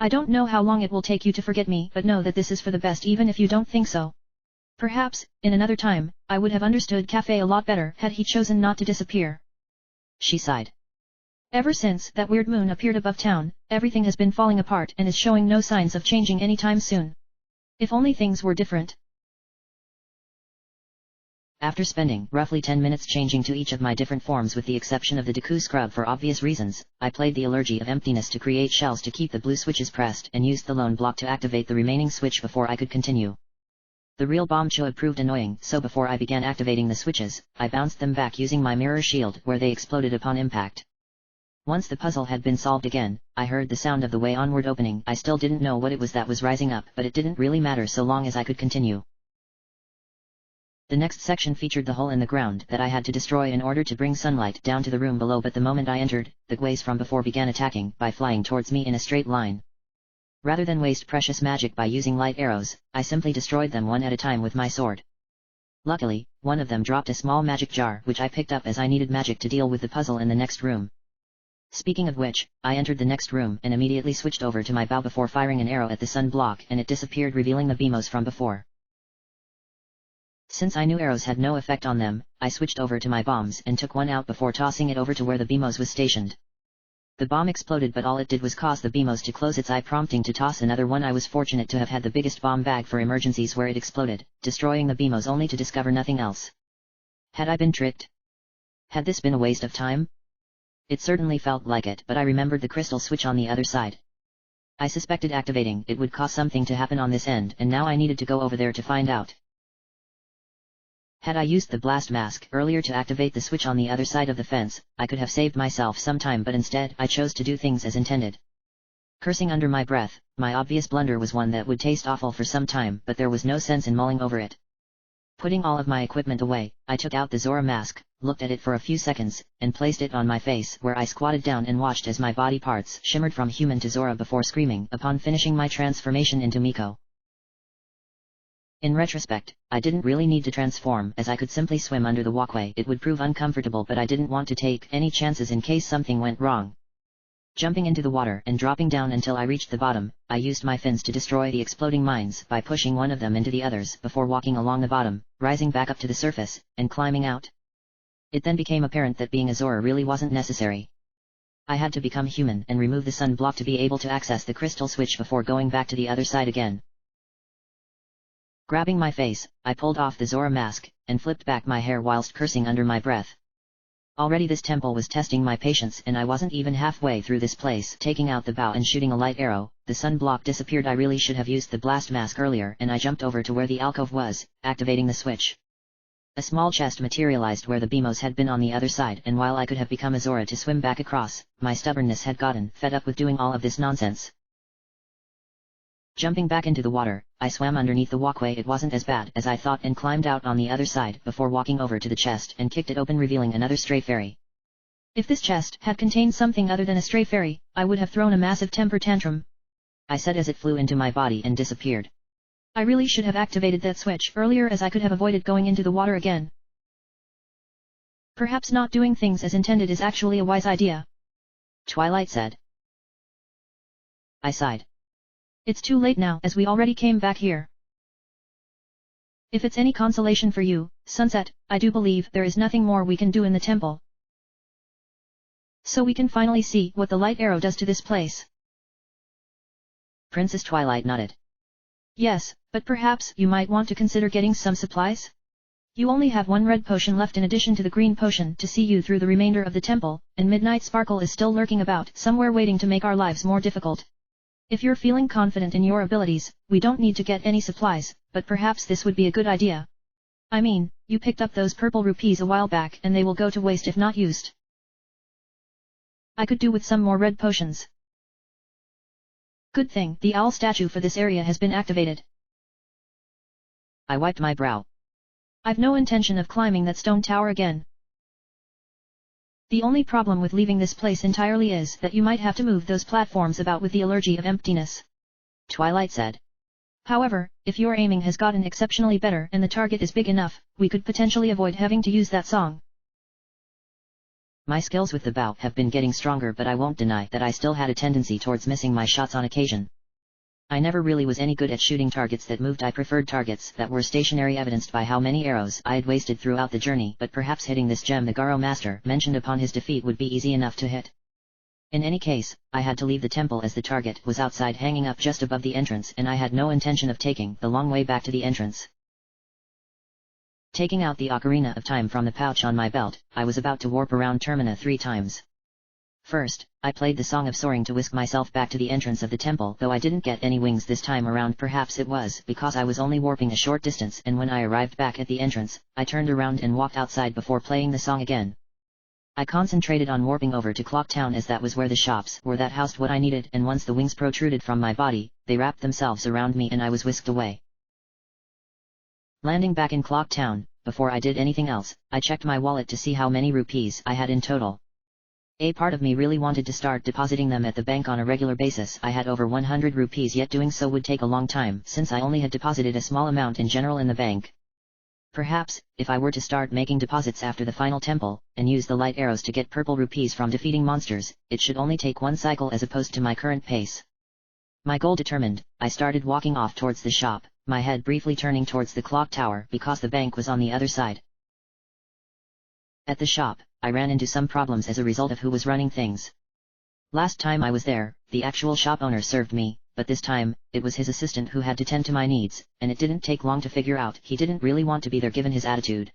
I don't know how long it will take you to forget me, but know that this is for the best even if you don't think so. Perhaps, in another time, I would have understood Cafe a lot better had he chosen not to disappear. She sighed. Ever since that weird moon appeared above town, everything has been falling apart and is showing no signs of changing anytime soon. If only things were different. After spending roughly 10 minutes changing to each of my different forms with the exception of the Deku scrub for obvious reasons, I played the Allergy of Emptiness to create shells to keep the blue switches pressed and used the lone block to activate the remaining switch before I could continue. The real bomb show proved annoying, so before I began activating the switches, I bounced them back using my mirror shield where they exploded upon impact. Once the puzzle had been solved again, I heard the sound of the way onward opening. I still didn't know what it was that was rising up, but it didn't really matter so long as I could continue. The next section featured the hole in the ground that I had to destroy in order to bring sunlight down to the room below, but the moment I entered, the Guays from before began attacking by flying towards me in a straight line. Rather than waste precious magic by using light arrows, I simply destroyed them one at a time with my sword. Luckily, one of them dropped a small magic jar which I picked up as I needed magic to deal with the puzzle in the next room. Speaking of which, I entered the next room and immediately switched over to my bow before firing an arrow at the sun block and it disappeared, revealing the Beamos from before. Since I knew arrows had no effect on them, I switched over to my bombs and took one out before tossing it over to where the Beamos was stationed. The bomb exploded, but all it did was cause the Beamos to close its eye, prompting to toss another one. I was fortunate to have had the biggest bomb bag for emergencies where it exploded, destroying the Beamos only to discover nothing else. Had I been tricked? Had this been a waste of time? It certainly felt like it, but I remembered the crystal switch on the other side. I suspected activating it would cause something to happen on this end, and now I needed to go over there to find out. Had I used the blast mask earlier to activate the switch on the other side of the fence, I could have saved myself some time, but instead I chose to do things as intended. Cursing under my breath, my obvious blunder was one that would taste awful for some time, but there was no sense in mulling over it. Putting all of my equipment away, I took out the Zora mask, looked at it for a few seconds, and placed it on my face, where I squatted down and watched as my body parts shimmered from human to Zora before screaming upon finishing my transformation into Miko. In retrospect, I didn't really need to transform, as I could simply swim under the walkway. It would prove uncomfortable, but I didn't want to take any chances in case something went wrong. Jumping into the water and dropping down until I reached the bottom, I used my fins to destroy the exploding mines by pushing one of them into the others before walking along the bottom, rising back up to the surface, and climbing out. It then became apparent that being a Zora really wasn't necessary. I had to become human and remove the sun block to be able to access the crystal switch before going back to the other side again. Grabbing my face, I pulled off the Zora mask, and flipped back my hair whilst cursing under my breath. Already this temple was testing my patience, and I wasn't even halfway through this place. Taking out the bow and shooting a light arrow, the sun block disappeared. I really should have used the blast mask earlier, and I jumped over to where the alcove was, activating the switch. A small chest materialized where the Beamos had been on the other side, and while I could have become a Zora to swim back across, my stubbornness had gotten fed up with doing all of this nonsense. Jumping back into the water, I swam underneath the walkway. It wasn't as bad as I thought, and climbed out on the other side before walking over to the chest and kicked it open, revealing another stray fairy. If this chest had contained something other than a stray fairy, I would have thrown a massive temper tantrum, I said as it flew into my body and disappeared. I really should have activated that switch earlier, as I could have avoided going into the water again. Perhaps not doing things as intended is actually a wise idea, Twilight said. I sighed. It's too late now, as we already came back here. If it's any consolation for you, Sunset, I do believe there is nothing more we can do in the temple. So we can finally see what the light arrow does to this place. Princess Twilight nodded. Yes, but perhaps you might want to consider getting some supplies? You only have one red potion left in addition to the green potion to see you through the remainder of the temple, and Midnight Sparkle is still lurking about somewhere waiting to make our lives more difficult. If you're feeling confident in your abilities, we don't need to get any supplies, but perhaps this would be a good idea. I mean, you picked up those purple rupees a while back and they will go to waste if not used. I could do with some more red potions. Good thing the owl statue for this area has been activated. I wiped my brow. I've no intention of climbing that stone tower again. The only problem with leaving this place entirely is that you might have to move those platforms about with the allergy of emptiness, Twilight said. However, if your aiming has gotten exceptionally better and the target is big enough, we could potentially avoid having to use that song. My skills with the bow have been getting stronger, but I won't deny that I still had a tendency towards missing my shots on occasion. I never really was any good at shooting targets that moved. I preferred targets that were stationary, evidenced by how many arrows I had wasted throughout the journey, but perhaps hitting this gem the Garo Master mentioned upon his defeat would be easy enough to hit. In any case, I had to leave the temple as the target was outside hanging up just above the entrance, and I had no intention of taking the long way back to the entrance. Taking out the Ocarina of Time from the pouch on my belt, I was about to warp around Termina 3 times. First, I played the Song of Soaring to whisk myself back to the entrance of the temple, though I didn't get any wings this time around. Perhaps it was because I was only warping a short distance, and when I arrived back at the entrance, I turned around and walked outside before playing the song again. I concentrated on warping over to Clock Town, as that was where the shops were that housed what I needed, and once the wings protruded from my body, they wrapped themselves around me and I was whisked away. Landing back in Clock Town, before I did anything else, I checked my wallet to see how many rupees I had in total. A part of me really wanted to start depositing them at the bank on a regular basis. I had over 100 rupees, yet doing so would take a long time since I only had deposited a small amount in general in the bank. Perhaps, if I were to start making deposits after the final temple, and use the light arrows to get purple rupees from defeating monsters, it should only take one cycle as opposed to my current pace. My goal determined, I started walking off towards the shop, my head briefly turning towards the clock tower because the bank was on the other side. At the shop, I ran into some problems as a result of who was running things. Last time I was there, the actual shop owner served me, but this time, it was his assistant who had to tend to my needs, and it didn't take long to figure out he didn't really want to be there given his attitude.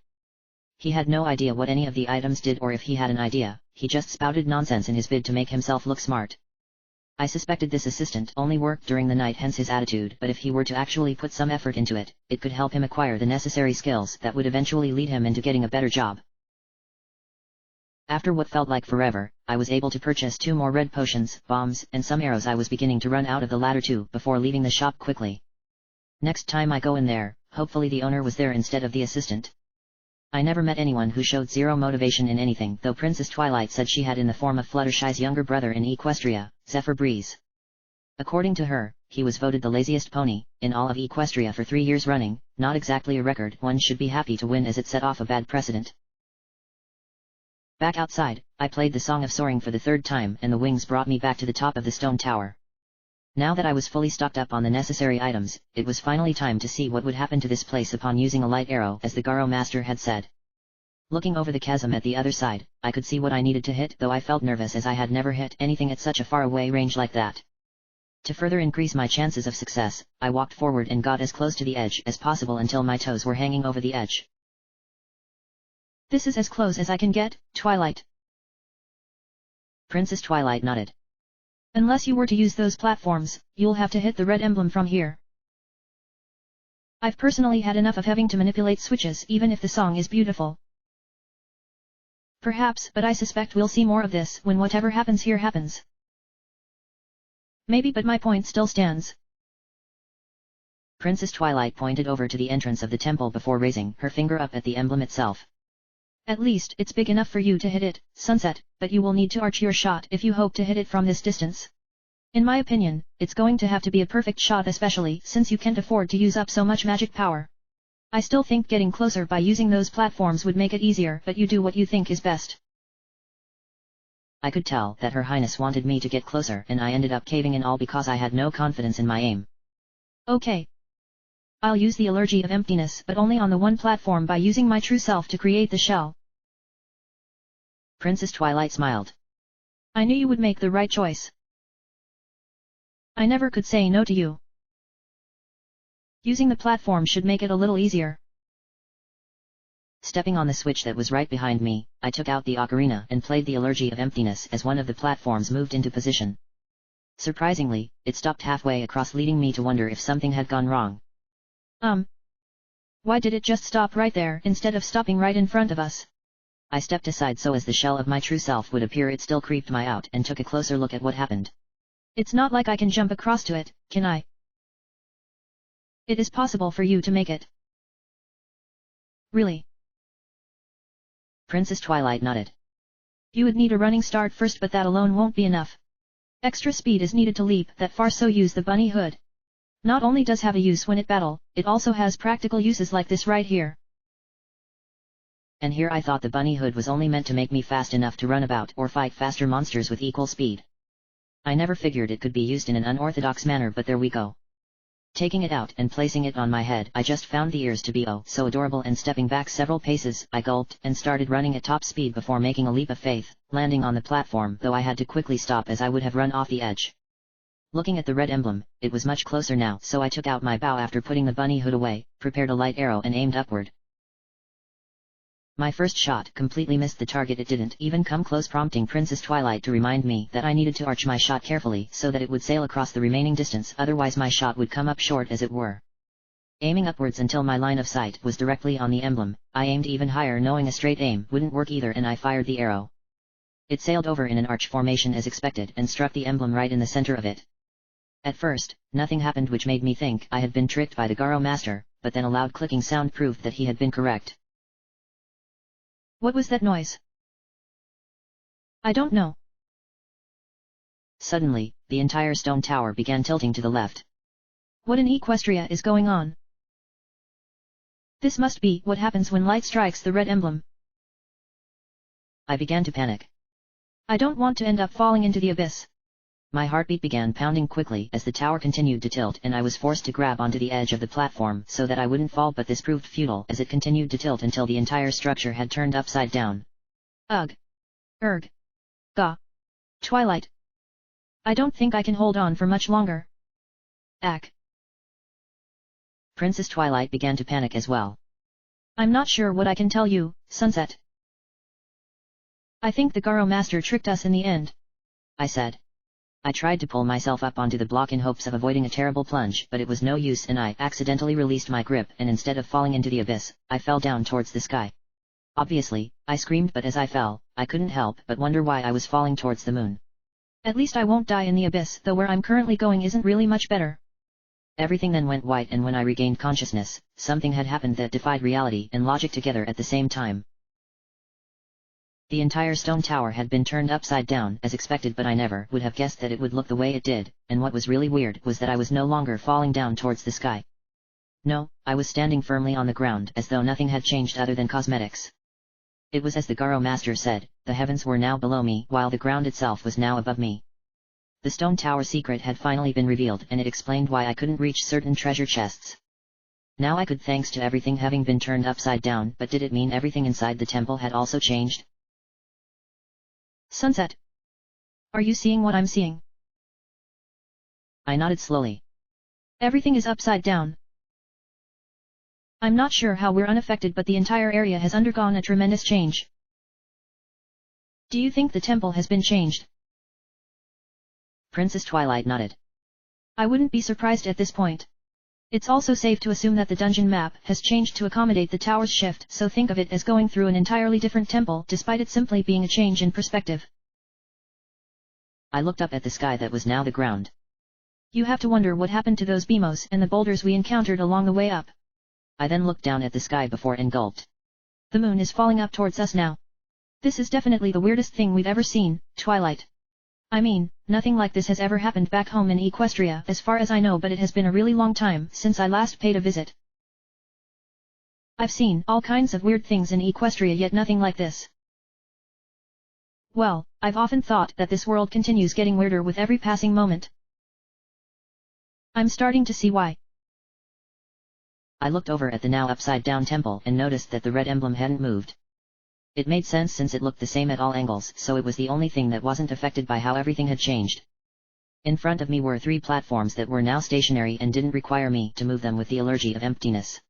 He had no idea what any of the items did, or if he had an idea, he just spouted nonsense in his bid to make himself look smart. I suspected this assistant only worked during the night, hence his attitude, but if he were to actually put some effort into it, it could help him acquire the necessary skills that would eventually lead him into getting a better job. After what felt like forever, I was able to purchase 2 more red potions, bombs, and some arrows. I was beginning to run out of the latter 2 before leaving the shop quickly. Next time I go in there, hopefully the owner was there instead of the assistant. I never met anyone who showed zero motivation in anything, though Princess Twilight said she had, in the form of Fluttershy's younger brother in Equestria, Zephyr Breeze. According to her, he was voted the laziest pony in all of Equestria for 3 years running, not exactly a record one should be happy to win, as it set off a bad precedent. Back outside, I played the Song of Soaring for the 3rd time, and the wings brought me back to the top of the stone tower. Now that I was fully stocked up on the necessary items, it was finally time to see what would happen to this place upon using a light arrow, as the Garo Master had said. Looking over the chasm at the other side, I could see what I needed to hit, though I felt nervous as I had never hit anything at such a far away range like that. To further increase my chances of success, I walked forward and got as close to the edge as possible until my toes were hanging over the edge. This is as close as I can get, Twilight. Princess Twilight nodded. Unless you were to use those platforms, you'll have to hit the red emblem from here. I've personally had enough of having to manipulate switches even if the song is beautiful. Perhaps, but I suspect we'll see more of this when whatever happens here happens. Maybe, but my point still stands. Princess Twilight pointed over to the entrance of the temple before raising her finger up at the emblem itself. At least it's big enough for you to hit it, Sunset, but you will need to arch your shot if you hope to hit it from this distance. In my opinion, it's going to have to be a perfect shot, especially since you can't afford to use up so much magic power. I still think getting closer by using those platforms would make it easier, but you do what you think is best. I could tell that Her Highness wanted me to get closer, and I ended up caving in, all because I had no confidence in my aim. Okay. I'll use the allergy of emptiness, but only on the one platform by using my true self to create the shell. Princess Twilight smiled. I knew you would make the right choice. I never could say no to you. Using the platform should make it a little easier. Stepping on the switch that was right behind me, I took out the ocarina and played the Allergy of Emptiness as one of the platforms moved into position. Surprisingly, it stopped halfway across, leading me to wonder if something had gone wrong. Why did it just stop right there instead of stopping right in front of us? I stepped aside so as the shell of my true self would appear. It still creeped me out and took a closer look at what happened. It's not like I can jump across to it, can I? It is possible for you to make it. Really? Princess Twilight nodded. You would need a running start first, but that alone won't be enough. Extra speed is needed to leap that far, so use the bunny hood. Not only does have a use when it battle, it also has practical uses like this right here. And here I thought the bunny hood was only meant to make me fast enough to run about or fight faster monsters with equal speed. I never figured it could be used in an unorthodox manner, but there we go. Taking it out and placing it on my head, I just found the ears to be oh so adorable, and stepping back several paces, I gulped and started running at top speed before making a leap of faith, landing on the platform, though I had to quickly stop as I would have run off the edge. Looking at the red emblem, it was much closer now, so I took out my bow after putting the bunny hood away, prepared a light arrow and aimed upward. My first shot completely missed the target. It didn't even come close, prompting Princess Twilight to remind me that I needed to arch my shot carefully so that it would sail across the remaining distance, otherwise my shot would come up short as it were. Aiming upwards until my line of sight was directly on the emblem, I aimed even higher, knowing a straight aim wouldn't work either, and I fired the arrow. It sailed over in an arch formation as expected and struck the emblem right in the center of it. At first, nothing happened, which made me think I had been tricked by the Garo Master, but then a loud clicking sound proved that he had been correct. What was that noise? I don't know. Suddenly, the entire stone tower began tilting to the left. What in Equestria is going on? This must be what happens when light strikes the red emblem. I began to panic. I don't want to end up falling into the abyss. My heartbeat began pounding quickly as the tower continued to tilt, and I was forced to grab onto the edge of the platform so that I wouldn't fall, but this proved futile as it continued to tilt until the entire structure had turned upside down. Ugh. Erg. Gah. Twilight. I don't think I can hold on for much longer. Ack. Princess Twilight began to panic as well. I'm not sure what I can tell you, Sunset. I think the Garo Master tricked us in the end, I said. I tried to pull myself up onto the block in hopes of avoiding a terrible plunge, but it was no use, and I accidentally released my grip, and instead of falling into the abyss, I fell down towards the sky. Obviously, I screamed, but as I fell, I couldn't help but wonder why I was falling towards the moon. At least I won't die in the abyss, though where I'm currently going isn't really much better. Everything then went white, and when I regained consciousness, something had happened that defied reality and logic together at the same time. The entire stone tower had been turned upside down as expected, but I never would have guessed that it would look the way it did, and what was really weird was that I was no longer falling down towards the sky. No, I was standing firmly on the ground as though nothing had changed other than cosmetics. It was as the Garo Master said, the heavens were now below me while the ground itself was now above me. The stone tower secret had finally been revealed, and it explained why I couldn't reach certain treasure chests. Now I could, thanks to everything having been turned upside down, but did it mean everything inside the temple had also changed? Sunset. Are you seeing what I'm seeing? I nodded slowly. Everything is upside down. I'm not sure how we're unaffected, but the entire area has undergone a tremendous change. Do you think the temple has been changed? Princess Twilight nodded. I wouldn't be surprised at this point. It's also safe to assume that the dungeon map has changed to accommodate the tower's shift, so think of it as going through an entirely different temple despite it simply being a change in perspective. I looked up at the sky that was now the ground. You have to wonder what happened to those beamos and the boulders we encountered along the way up. I then looked down at the sky before and gulped. The moon is falling up towards us now. This is definitely the weirdest thing we've ever seen, Twilight. I mean, nothing like this has ever happened back home in Equestria as far as I know, but it has been a really long time since I last paid a visit. I've seen all kinds of weird things in Equestria, yet nothing like this. Well, I've often thought that this world continues getting weirder with every passing moment. I'm starting to see why. I looked over at the now upside-down temple and noticed that the red emblem hadn't moved. It made sense since it looked the same at all angles, so it was the only thing that wasn't affected by how everything had changed. In front of me were 3 platforms that were now stationary and didn't require me to move them with the Allergy of Emptiness.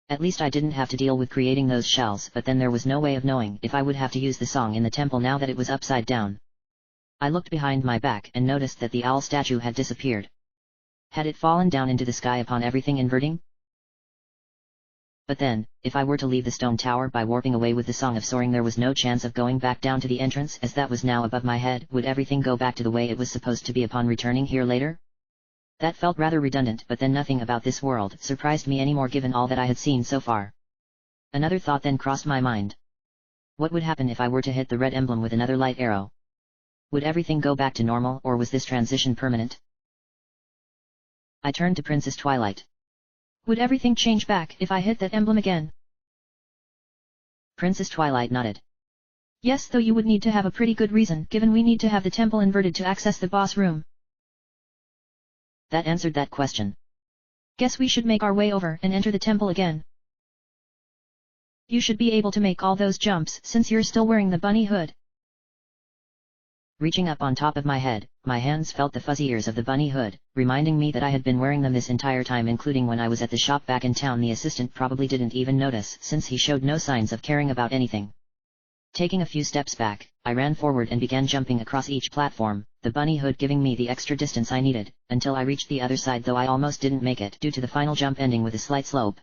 At least I didn't have to deal with creating those shells, but then there was no way of knowing if I would have to use the song in the temple now that it was upside down. I looked behind my back and noticed that the owl statue had disappeared. Had it fallen down into the sky upon everything inverting? But then, if I were to leave the stone tower by warping away with the Song of Soaring, there was no chance of going back down to the entrance, as that was now above my head. Would everything go back to the way it was supposed to be upon returning here later? That felt rather redundant, but then nothing about this world surprised me anymore given all that I had seen so far. Another thought then crossed my mind. What would happen if I were to hit the red emblem with another light arrow? Would everything go back to normal, or was this transition permanent? I turned to Princess Twilight. Would everything change back if I hit that emblem again? Princess Twilight nodded. Yes, though you would need to have a pretty good reason, given we need to have the temple inverted to access the boss room. That answered that question. Guess we should make our way over and enter the temple again. You should be able to make all those jumps since you're still wearing the bunny hood. Reaching up on top of my head, my hands felt the fuzzy ears of the bunny hood, reminding me that I had been wearing them this entire time, including when I was at the shop back in town. The assistant probably didn't even notice, since he showed no signs of caring about anything. Taking a few steps back, I ran forward and began jumping across each platform, the bunny hood giving me the extra distance I needed, until I reached the other side, though I almost didn't make it due to the final jump ending with a slight slope.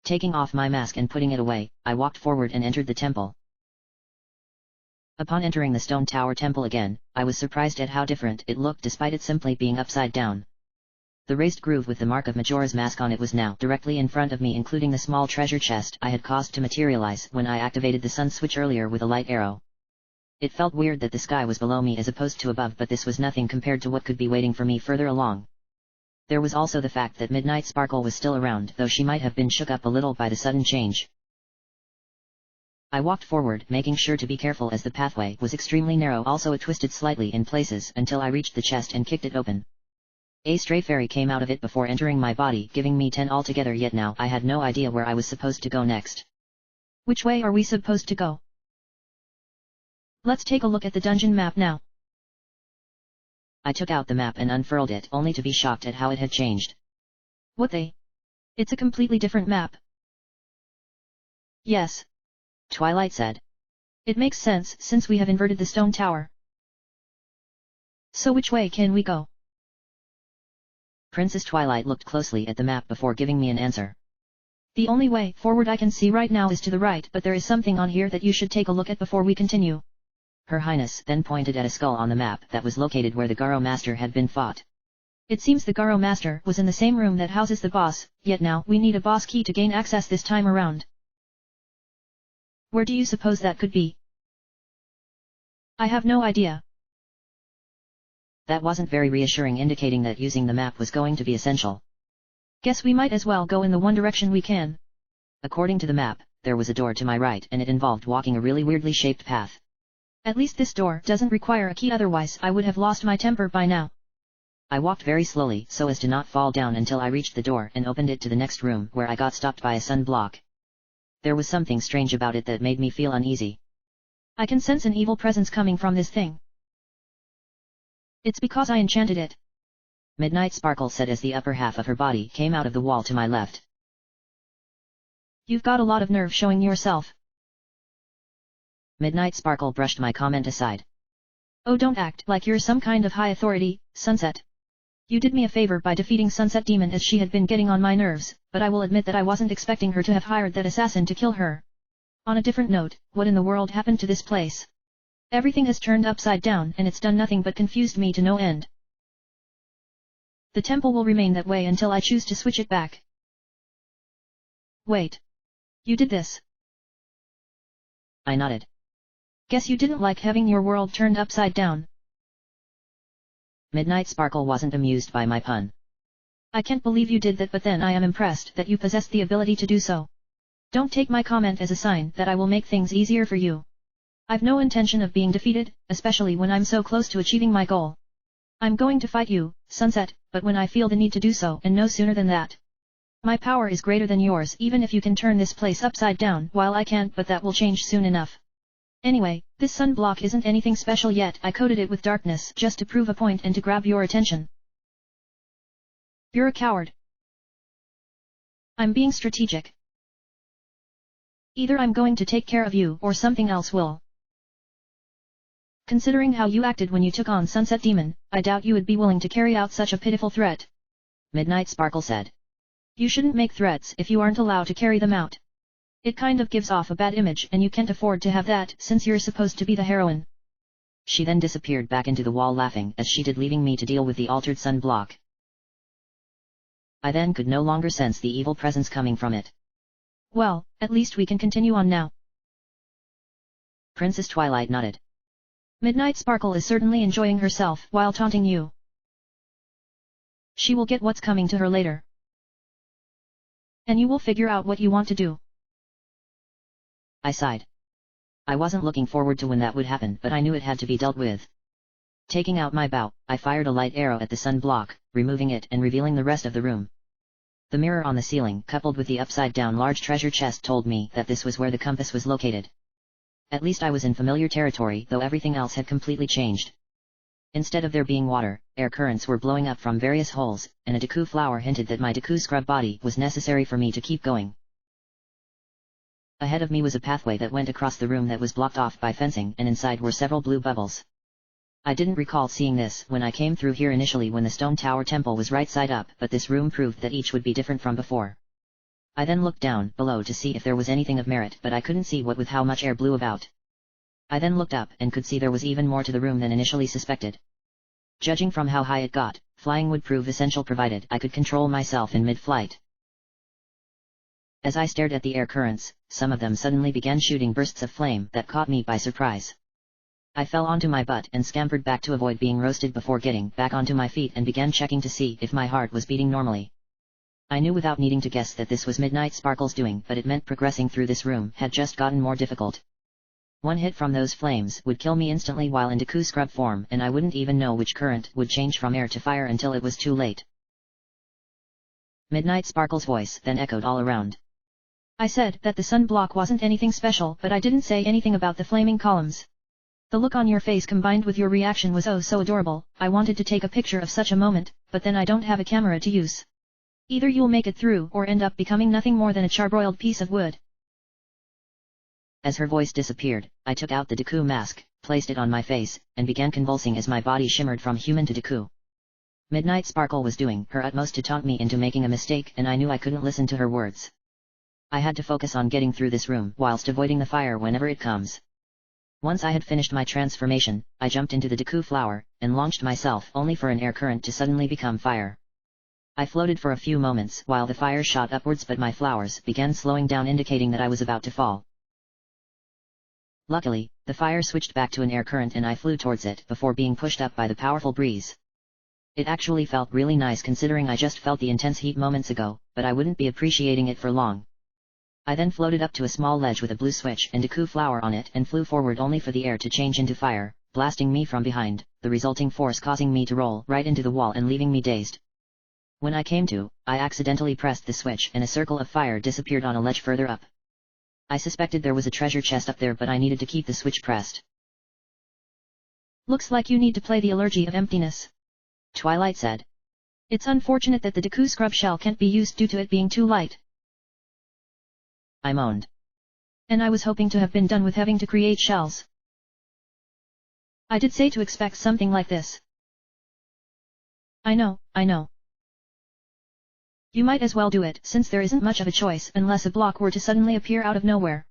Taking off my mask and putting it away, I walked forward and entered the temple. Upon entering the stone tower temple again, I was surprised at how different it looked despite it simply being upside down. The raised groove with the mark of Majora's mask on it was now directly in front of me, including the small treasure chest I had caused to materialize when I activated the sun switch earlier with a light arrow. It felt weird that the sky was below me as opposed to above, but this was nothing compared to what could be waiting for me further along. There was also the fact that Midnight Sparkle was still around, though she might have been shook up a little by the sudden change. I walked forward, making sure to be careful as the pathway was extremely narrow, also it twisted slightly in places, until I reached the chest and kicked it open. A stray fairy came out of it before entering my body, giving me 10 altogether, yet now I had no idea where I was supposed to go next. Which way are we supposed to go? Let's take a look at the dungeon map now. I took out the map and unfurled it, only to be shocked at how it had changed. What the? It's a completely different map. Yes, Twilight said. It makes sense since we have inverted the stone tower. So which way can we go? Princess Twilight looked closely at the map before giving me an answer. The only way forward I can see right now is to the right, but there is something on here that you should take a look at before we continue. Her Highness then pointed at a skull on the map that was located where the Garo Master had been fought. It seems the Garo Master was in the same room that houses the boss, yet now we need a boss key to gain access this time around. Where do you suppose that could be? I have no idea. That wasn't very reassuring, indicating that using the map was going to be essential. Guess we might as well go in the one direction we can. According to the map, there was a door to my right and it involved walking a really weirdly shaped path. At least this door doesn't require a key, otherwise I would have lost my temper by now. I walked very slowly so as to not fall down until I reached the door and opened it to the next room, where I got stopped by a sun block. There was something strange about it that made me feel uneasy. I can sense an evil presence coming from this thing. It's because I enchanted it. Midnight Sparkle said as the upper half of her body came out of the wall to my left. You've got a lot of nerve showing yourself. Midnight Sparkle brushed my comment aside. Oh, don't act like you're some kind of high authority, Sunset. You did me a favor by defeating Sunset Demon, as she had been getting on my nerves, but I will admit that I wasn't expecting her to have hired that assassin to kill her. On a different note, what in the world happened to this place? Everything has turned upside down and it's done nothing but confused me to no end. The temple will remain that way until I choose to switch it back. Wait. You did this? I nodded. Guess you didn't like having your world turned upside down. Midnight Sparkle wasn't amused by my pun. I can't believe you did that, but then I am impressed that you possessed the ability to do so. Don't take my comment as a sign that I will make things easier for you. I've no intention of being defeated, especially when I'm so close to achieving my goal. I'm going to fight you, Sunset, but when I feel the need to do so, and no sooner than that. My power is greater than yours, even if you can turn this place upside down, while I can't, but that will change soon enough. Anyway, this sun block isn't anything special yet. I coated it with darkness just to prove a point and to grab your attention. You're a coward. I'm being strategic. Either I'm going to take care of you or something else will. Considering how you acted when you took on Sunset Demon, I doubt you would be willing to carry out such a pitiful threat. Midnight Sparkle said. You shouldn't make threats if you aren't allowed to carry them out. It kind of gives off a bad image and you can't afford to have that since you're supposed to be the heroine. She then disappeared back into the wall laughing as she did, leaving me to deal with the altered sun block. I then could no longer sense the evil presence coming from it. Well, at least we can continue on now. Princess Twilight nodded. Midnight Sparkle is certainly enjoying herself while taunting you. She will get what's coming to her later. And you will figure out what you want to do. I sighed. I wasn't looking forward to when that would happen, but I knew it had to be dealt with. Taking out my bow, I fired a light arrow at the sun block, removing it and revealing the rest of the room. The mirror on the ceiling, coupled with the upside-down large treasure chest, told me that this was where the compass was located. At least I was in familiar territory, though everything else had completely changed. Instead of there being water, air currents were blowing up from various holes, and a Deku flower hinted that my Deku scrub body was necessary for me to keep going. Ahead of me was a pathway that went across the room that was blocked off by fencing, and inside were several blue bubbles. I didn't recall seeing this when I came through here initially when the Stone Tower Temple was right side up, but this room proved that each would be different from before. I then looked down below to see if there was anything of merit, but I couldn't see what with how much air blew about. I then looked up and could see there was even more to the room than initially suspected. Judging from how high it got, flying would prove essential provided I could control myself in mid-flight. As I stared at the air currents, some of them suddenly began shooting bursts of flame that caught me by surprise. I fell onto my butt and scampered back to avoid being roasted before getting back onto my feet and began checking to see if my heart was beating normally. I knew without needing to guess that this was Midnight Sparkle's doing, but it meant progressing through this room had just gotten more difficult. One hit from those flames would kill me instantly while in Deku scrub form, and I wouldn't even know which current would change from air to fire until it was too late. Midnight Sparkle's voice then echoed all around. I said that the sun block wasn't anything special, but I didn't say anything about the flaming columns. The look on your face combined with your reaction was oh so adorable. I wanted to take a picture of such a moment, but then I don't have a camera to use. Either you'll make it through or end up becoming nothing more than a charbroiled piece of wood. As her voice disappeared, I took out the Deku mask, placed it on my face, and began convulsing as my body shimmered from human to Deku. Midnight Sparkle was doing her utmost to taunt me into making a mistake, and I knew I couldn't listen to her words. I had to focus on getting through this room whilst avoiding the fire whenever it comes. Once I had finished my transformation, I jumped into the Deku flower, and launched myself only for an air current to suddenly become fire. I floated for a few moments while the fire shot upwards, but my flowers began slowing down, indicating that I was about to fall. Luckily, the fire switched back to an air current and I flew towards it before being pushed up by the powerful breeze. It actually felt really nice considering I just felt the intense heat moments ago, but I wouldn't be appreciating it for long. I then floated up to a small ledge with a blue switch and Deku flower on it and flew forward only for the air to change into fire, blasting me from behind, the resulting force causing me to roll right into the wall and leaving me dazed. When I came to, I accidentally pressed the switch and a circle of fire disappeared on a ledge further up. I suspected there was a treasure chest up there, but I needed to keep the switch pressed. Looks like you need to play the Allergy of Emptiness, Twilight said. It's unfortunate that the Deku scrub shell can't be used due to it being too light. I moaned. And I was hoping to have been done with having to create shells. I did say to expect something like this. I know. You might as well do it since there isn't much of a choice unless a block were to suddenly appear out of nowhere.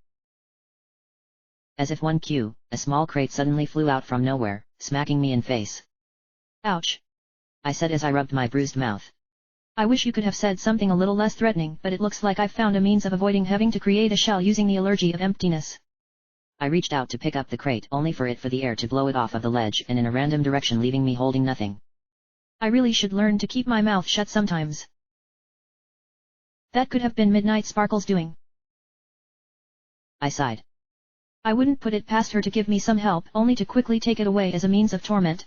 As if one cue, a small crate suddenly flew out from nowhere, smacking me in face. Ouch! I said as I rubbed my bruised mouth. I wish you could have said something a little less threatening, but it looks like I've found a means of avoiding having to create a shell using the Allergy of Emptiness. I reached out to pick up the crate only for the air to blow it off of the ledge and in a random direction, leaving me holding nothing. I really should learn to keep my mouth shut sometimes. That could have been Midnight Sparkle's doing. I sighed. I wouldn't put it past her to give me some help only to quickly take it away as a means of torment.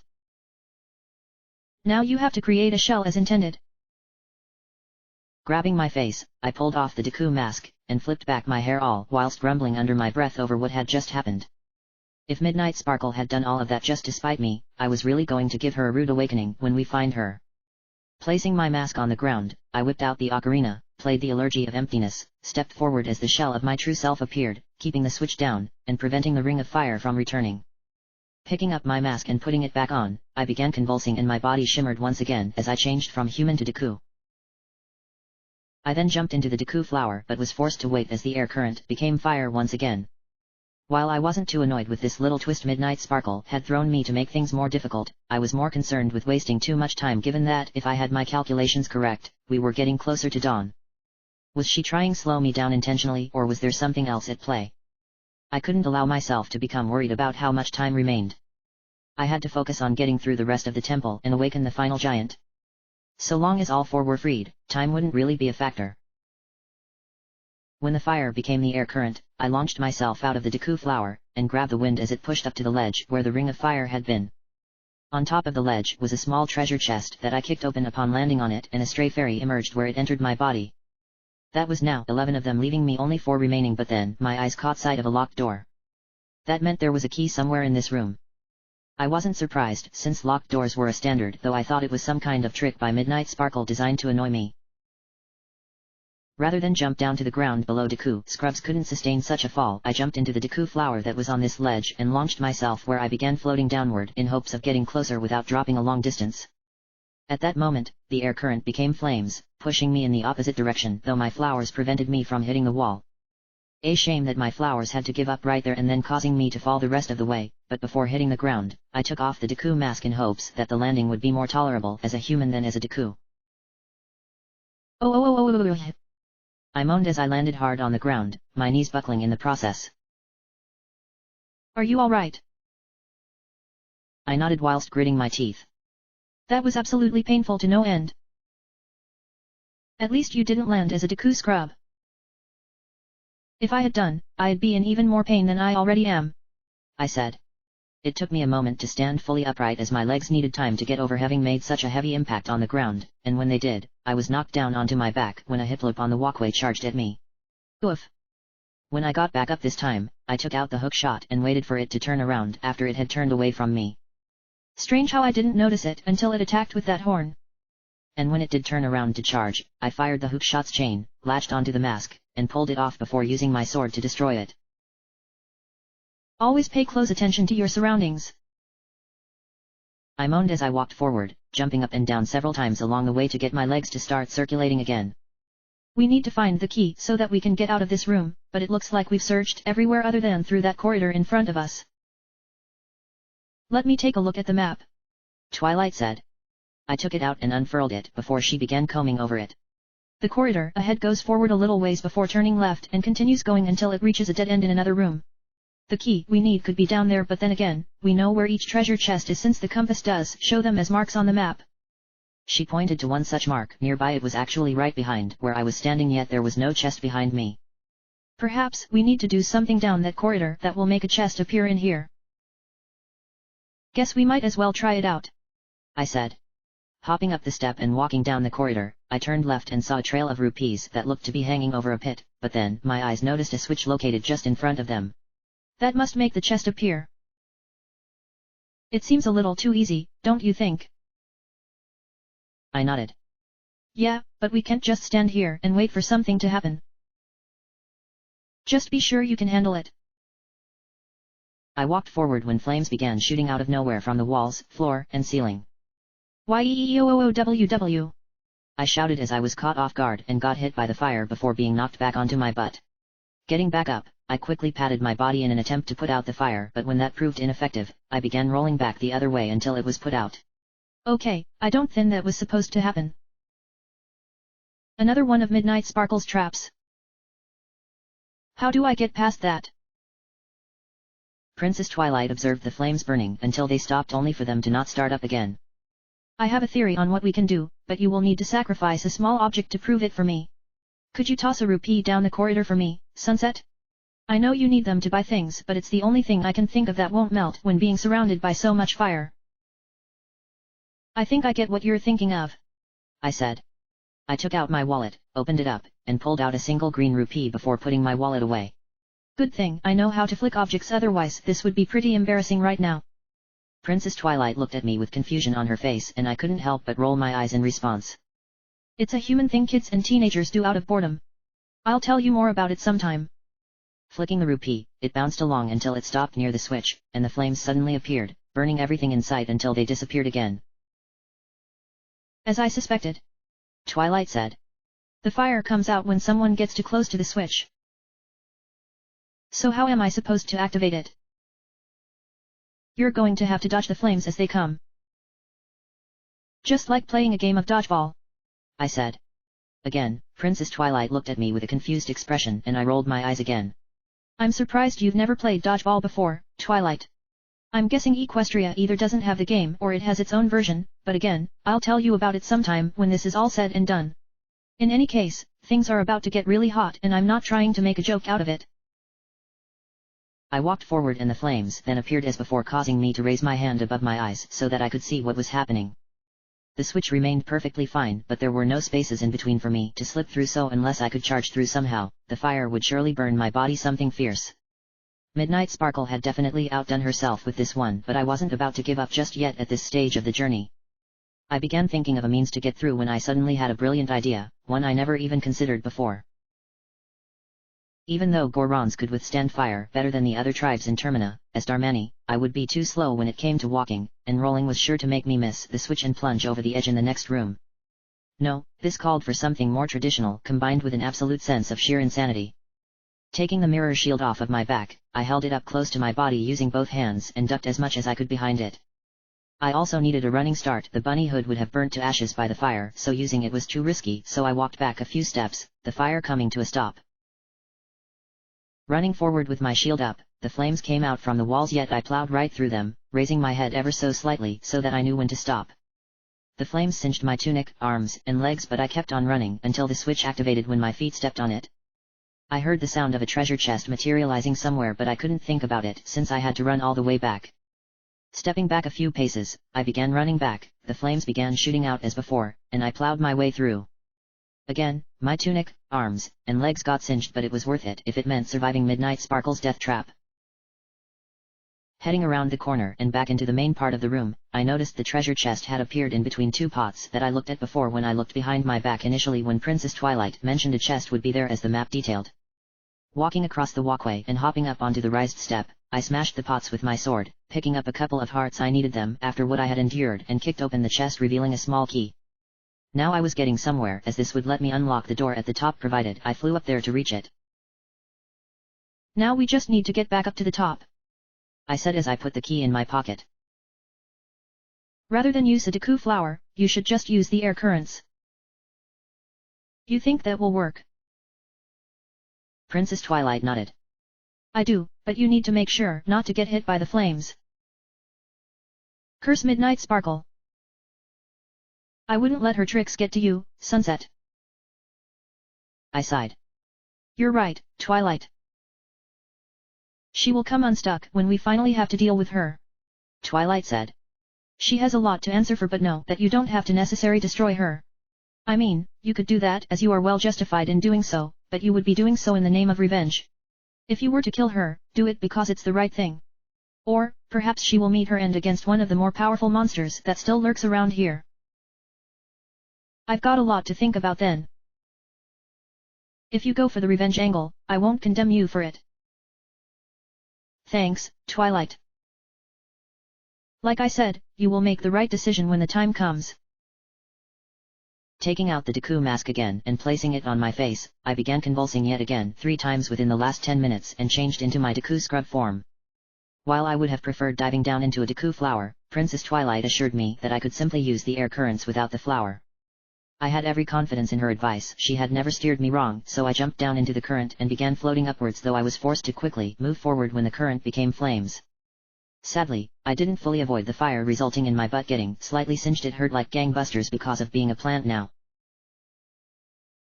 Now you have to create a shell as intended. Grabbing my face, I pulled off the Deku mask, and flipped back my hair all whilst grumbling under my breath over what had just happened. If Midnight Sparkle had done all of that just to spite me, I was really going to give her a rude awakening when we find her. Placing my mask on the ground, I whipped out the ocarina, played the allergy of emptiness, stepped forward as the shell of my true self appeared, keeping the switch down, and preventing the ring of fire from returning. Picking up my mask and putting it back on, I began convulsing and my body shimmered once again as I changed from human to Deku. I then jumped into the Deku flower but was forced to wait as the air current became fire once again. While I wasn't too annoyed with this little twist Midnight Sparkle had thrown me to make things more difficult, I was more concerned with wasting too much time given that, if I had my calculations correct, we were getting closer to dawn. Was she trying to slow me down intentionally or was there something else at play? I couldn't allow myself to become worried about how much time remained. I had to focus on getting through the rest of the temple and awaken the final giant. So long as all four were freed, time wouldn't really be a factor. When the fire became the air current, I launched myself out of the Deku flower, and grabbed the wind as it pushed up to the ledge where the ring of fire had been. On top of the ledge was a small treasure chest that I kicked open upon landing on it, and a stray fairy emerged where it entered my body. That was now 11 of them, leaving me only 4 remaining, but then my eyes caught sight of a locked door. That meant there was a key somewhere in this room. I wasn't surprised, since locked doors were a standard, though I thought it was some kind of trick by Midnight Sparkle designed to annoy me. Rather than jump down to the ground below Deku, Scrubs couldn't sustain such a fall. I jumped into the Deku flower that was on this ledge and launched myself where I began floating downward in hopes of getting closer without dropping a long distance. At that moment, the air current became flames, pushing me in the opposite direction, though my flowers prevented me from hitting the wall. A shame that my flowers had to give up right there and then causing me to fall the rest of the way, but before hitting the ground, I took off the Deku mask in hopes that the landing would be more tolerable as a human than as a Deku. I moaned as I landed hard on the ground, my knees buckling in the process. Are you alright? I nodded whilst gritting my teeth. That was absolutely painful to no end. At least you didn't land as a Deku scrub. If I had done, I'd be in even more pain than I already am, I said. It took me a moment to stand fully upright as my legs needed time to get over having made such a heavy impact on the ground, and when they did, I was knocked down onto my back when a hiploop on the walkway charged at me. Oof. When I got back up this time, I took out the hook shot and waited for it to turn around after it had turned away from me. Strange how I didn't notice it until it attacked with that horn. And when it did turn around to charge, I fired the hook shot's chain, latched onto the mask, and pulled it off before using my sword to destroy it. Always pay close attention to your surroundings, I moaned as I walked forward, jumping up and down several times along the way to get my legs to start circulating again. We need to find the key so that we can get out of this room, but it looks like we've searched everywhere other than through that corridor in front of us. Let me take a look at the map, Twilight said. I took it out and unfurled it before she began combing over it. The corridor ahead goes forward a little ways before turning left and continues going until it reaches a dead end in another room. The key we need could be down there, but then again, we know where each treasure chest is since the compass does show them as marks on the map. She pointed to one such mark nearby. It was actually right behind where I was standing, yet there was no chest behind me. Perhaps we need to do something down that corridor that will make a chest appear in here. Guess we might as well try it out, I said. Hopping up the step and walking down the corridor, I turned left and saw a trail of rupees that looked to be hanging over a pit, but then my eyes noticed a switch located just in front of them. That must make the chest appear. It seems a little too easy, don't you think? I nodded. Yeah, but we can't just stand here and wait for something to happen. Just be sure you can handle it. I walked forward when flames began shooting out of nowhere from the walls, floor, and ceiling. YEEOOOWW! I shouted as I was caught off guard and got hit by the fire before being knocked back onto my butt. Getting back up, I quickly patted my body in an attempt to put out the fire, but when that proved ineffective, I began rolling back the other way until it was put out. Okay, I don't think that was supposed to happen. Another one of Midnight Sparkle's traps. How do I get past that? Princess Twilight observed the flames burning until they stopped, only for them to not start up again. I have a theory on what we can do, but you will need to sacrifice a small object to prove it for me. Could you toss a rupee down the corridor for me, Sunset? I know you need them to buy things, but it's the only thing I can think of that won't melt when being surrounded by so much fire. I think I get what you're thinking of, I said. I took out my wallet, opened it up, and pulled out a single green rupee before putting my wallet away. Good thing I know how to flick objects, otherwise this would be pretty embarrassing right now. Princess Twilight looked at me with confusion on her face, and I couldn't help but roll my eyes in response. It's a human thing kids and teenagers do out of boredom. I'll tell you more about it sometime. Flicking the rupee, it bounced along until it stopped near the switch, and the flames suddenly appeared, burning everything in sight until they disappeared again. As I suspected, Twilight said. The fire comes out when someone gets too close to the switch. So how am I supposed to activate it? You're going to have to dodge the flames as they come. Just like playing a game of dodgeball, I said. Again, Princess Twilight looked at me with a confused expression and I rolled my eyes again. I'm surprised you've never played dodgeball before, Twilight. I'm guessing Equestria either doesn't have the game or it has its own version, but again, I'll tell you about it sometime when this is all said and done. In any case, things are about to get really hot and I'm not trying to make a joke out of it. I walked forward and the flames then appeared as before, causing me to raise my hand above my eyes so that I could see what was happening. The switch remained perfectly fine, but there were no spaces in between for me to slip through, so unless I could charge through somehow, the fire would surely burn my body something fierce. Midnight Sparkle had definitely outdone herself with this one, but I wasn't about to give up just yet at this stage of the journey. I began thinking of a means to get through when I suddenly had a brilliant idea, one I never even considered before. Even though Gorons could withstand fire better than the other tribes in Termina, as Darmani, I would be too slow when it came to walking, and rolling was sure to make me miss the switch and plunge over the edge in the next room. No, this called for something more traditional combined with an absolute sense of sheer insanity. Taking the mirror shield off of my back, I held it up close to my body using both hands and ducked as much as I could behind it. I also needed a running start. The bunny hood would have burnt to ashes by the fire, so using it was too risky, so I walked back a few steps, the fire coming to a stop. Running forward with my shield up, the flames came out from the walls, yet I plowed right through them, raising my head ever so slightly so that I knew when to stop. The flames singed my tunic, arms, and legs, but I kept on running until the switch activated when my feet stepped on it. I heard the sound of a treasure chest materializing somewhere, but I couldn't think about it since I had to run all the way back. Stepping back a few paces, I began running back, the flames began shooting out as before, and I plowed my way through. Again, my tunic, arms, and legs got singed, but it was worth it if it meant surviving Midnight Sparkle's death trap. Heading around the corner and back into the main part of the room, I noticed the treasure chest had appeared in between two pots that I looked at before when I looked behind my back initially when Princess Twilight mentioned a chest would be there as the map detailed. Walking across the walkway and hopping up onto the raised step, I smashed the pots with my sword, picking up a couple of hearts. I needed them after what I had endured, and kicked open the chest, revealing a small key. Now I was getting somewhere, as this would let me unlock the door at the top provided I flew up there to reach it. Now we just need to get back up to the top, I said as I put the key in my pocket. Rather than use a Deku flower, you should just use the air currents. You think that will work? Princess Twilight nodded. I do, but you need to make sure not to get hit by the flames. Curse Midnight Sparkle. I wouldn't let her tricks get to you, Sunset. I sighed. You're right, Twilight. She will come unstuck when we finally have to deal with her, Twilight said. She has a lot to answer for, but know that you don't have to necessarily destroy her. I mean, you could do that as you are well justified in doing so, but you would be doing so in the name of revenge. If you were to kill her, do it because it's the right thing. Or, perhaps she will meet her end against one of the more powerful monsters that still lurks around here. I've got a lot to think about then. If you go for the revenge angle, I won't condemn you for it. Thanks, Twilight. Like I said, you will make the right decision when the time comes. Taking out the Deku mask again and placing it on my face, I began convulsing yet again 3 times within the last 10 minutes and changed into my Deku scrub form. While I would have preferred diving down into a Deku flower, Princess Twilight assured me that I could simply use the air currents without the flower. I had every confidence in her advice. She had never steered me wrong, so I jumped down into the current and began floating upwards, though I was forced to quickly move forward when the current became flames. Sadly, I didn't fully avoid the fire, resulting in my butt getting slightly singed. It hurt like gangbusters because of being a plant now.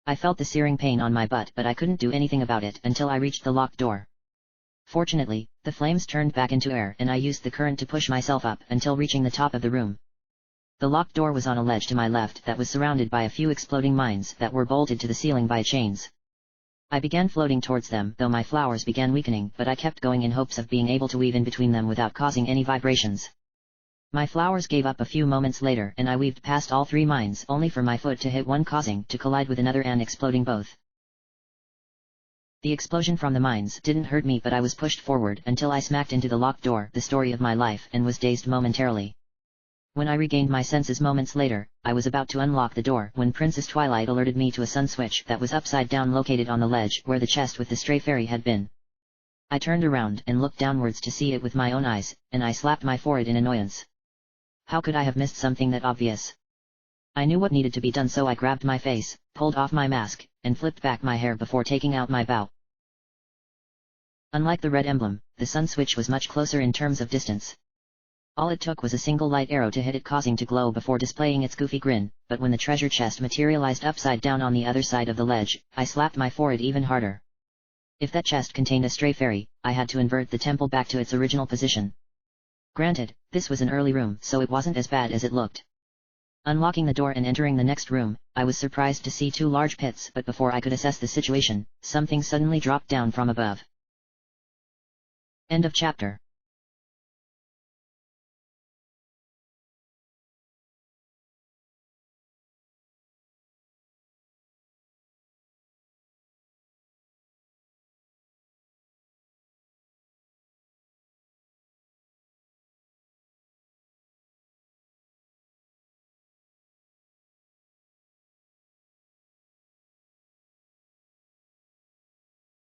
I felt the searing pain on my butt, but I couldn't do anything about it until I reached the locked door. Fortunately, the flames turned back into air and I used the current to push myself up until reaching the top of the room. The locked door was on a ledge to my left that was surrounded by a few exploding mines that were bolted to the ceiling by chains. I began floating towards them, though my flowers began weakening, but I kept going in hopes of being able to weave in between them without causing any vibrations. My flowers gave up a few moments later and I weaved past all 3 mines only for my foot to hit one, causing to collide with another and exploding both. The explosion from the mines didn't hurt me, but I was pushed forward until I smacked into the locked door, the story of my life, and was dazed momentarily. When I regained my senses moments later, I was about to unlock the door when Princess Twilight alerted me to a sun switch that was upside down located on the ledge where the chest with the stray fairy had been. I turned around and looked downwards to see it with my own eyes, and I slapped my forehead in annoyance. How could I have missed something that obvious? I knew what needed to be done, so I grabbed my face, pulled off my mask, and flipped back my hair before taking out my bow. Unlike the red emblem, the sun switch was much closer in terms of distance. All it took was a single light arrow to hit it, causing to glow before displaying its goofy grin, but when the treasure chest materialized upside down on the other side of the ledge, I slapped my forehead even harder. If that chest contained a stray fairy, I had to invert the temple back to its original position. Granted, this was an early room, so it wasn't as bad as it looked. Unlocking the door and entering the next room, I was surprised to see 2 large pits, but before I could assess the situation, something suddenly dropped down from above. End of chapter.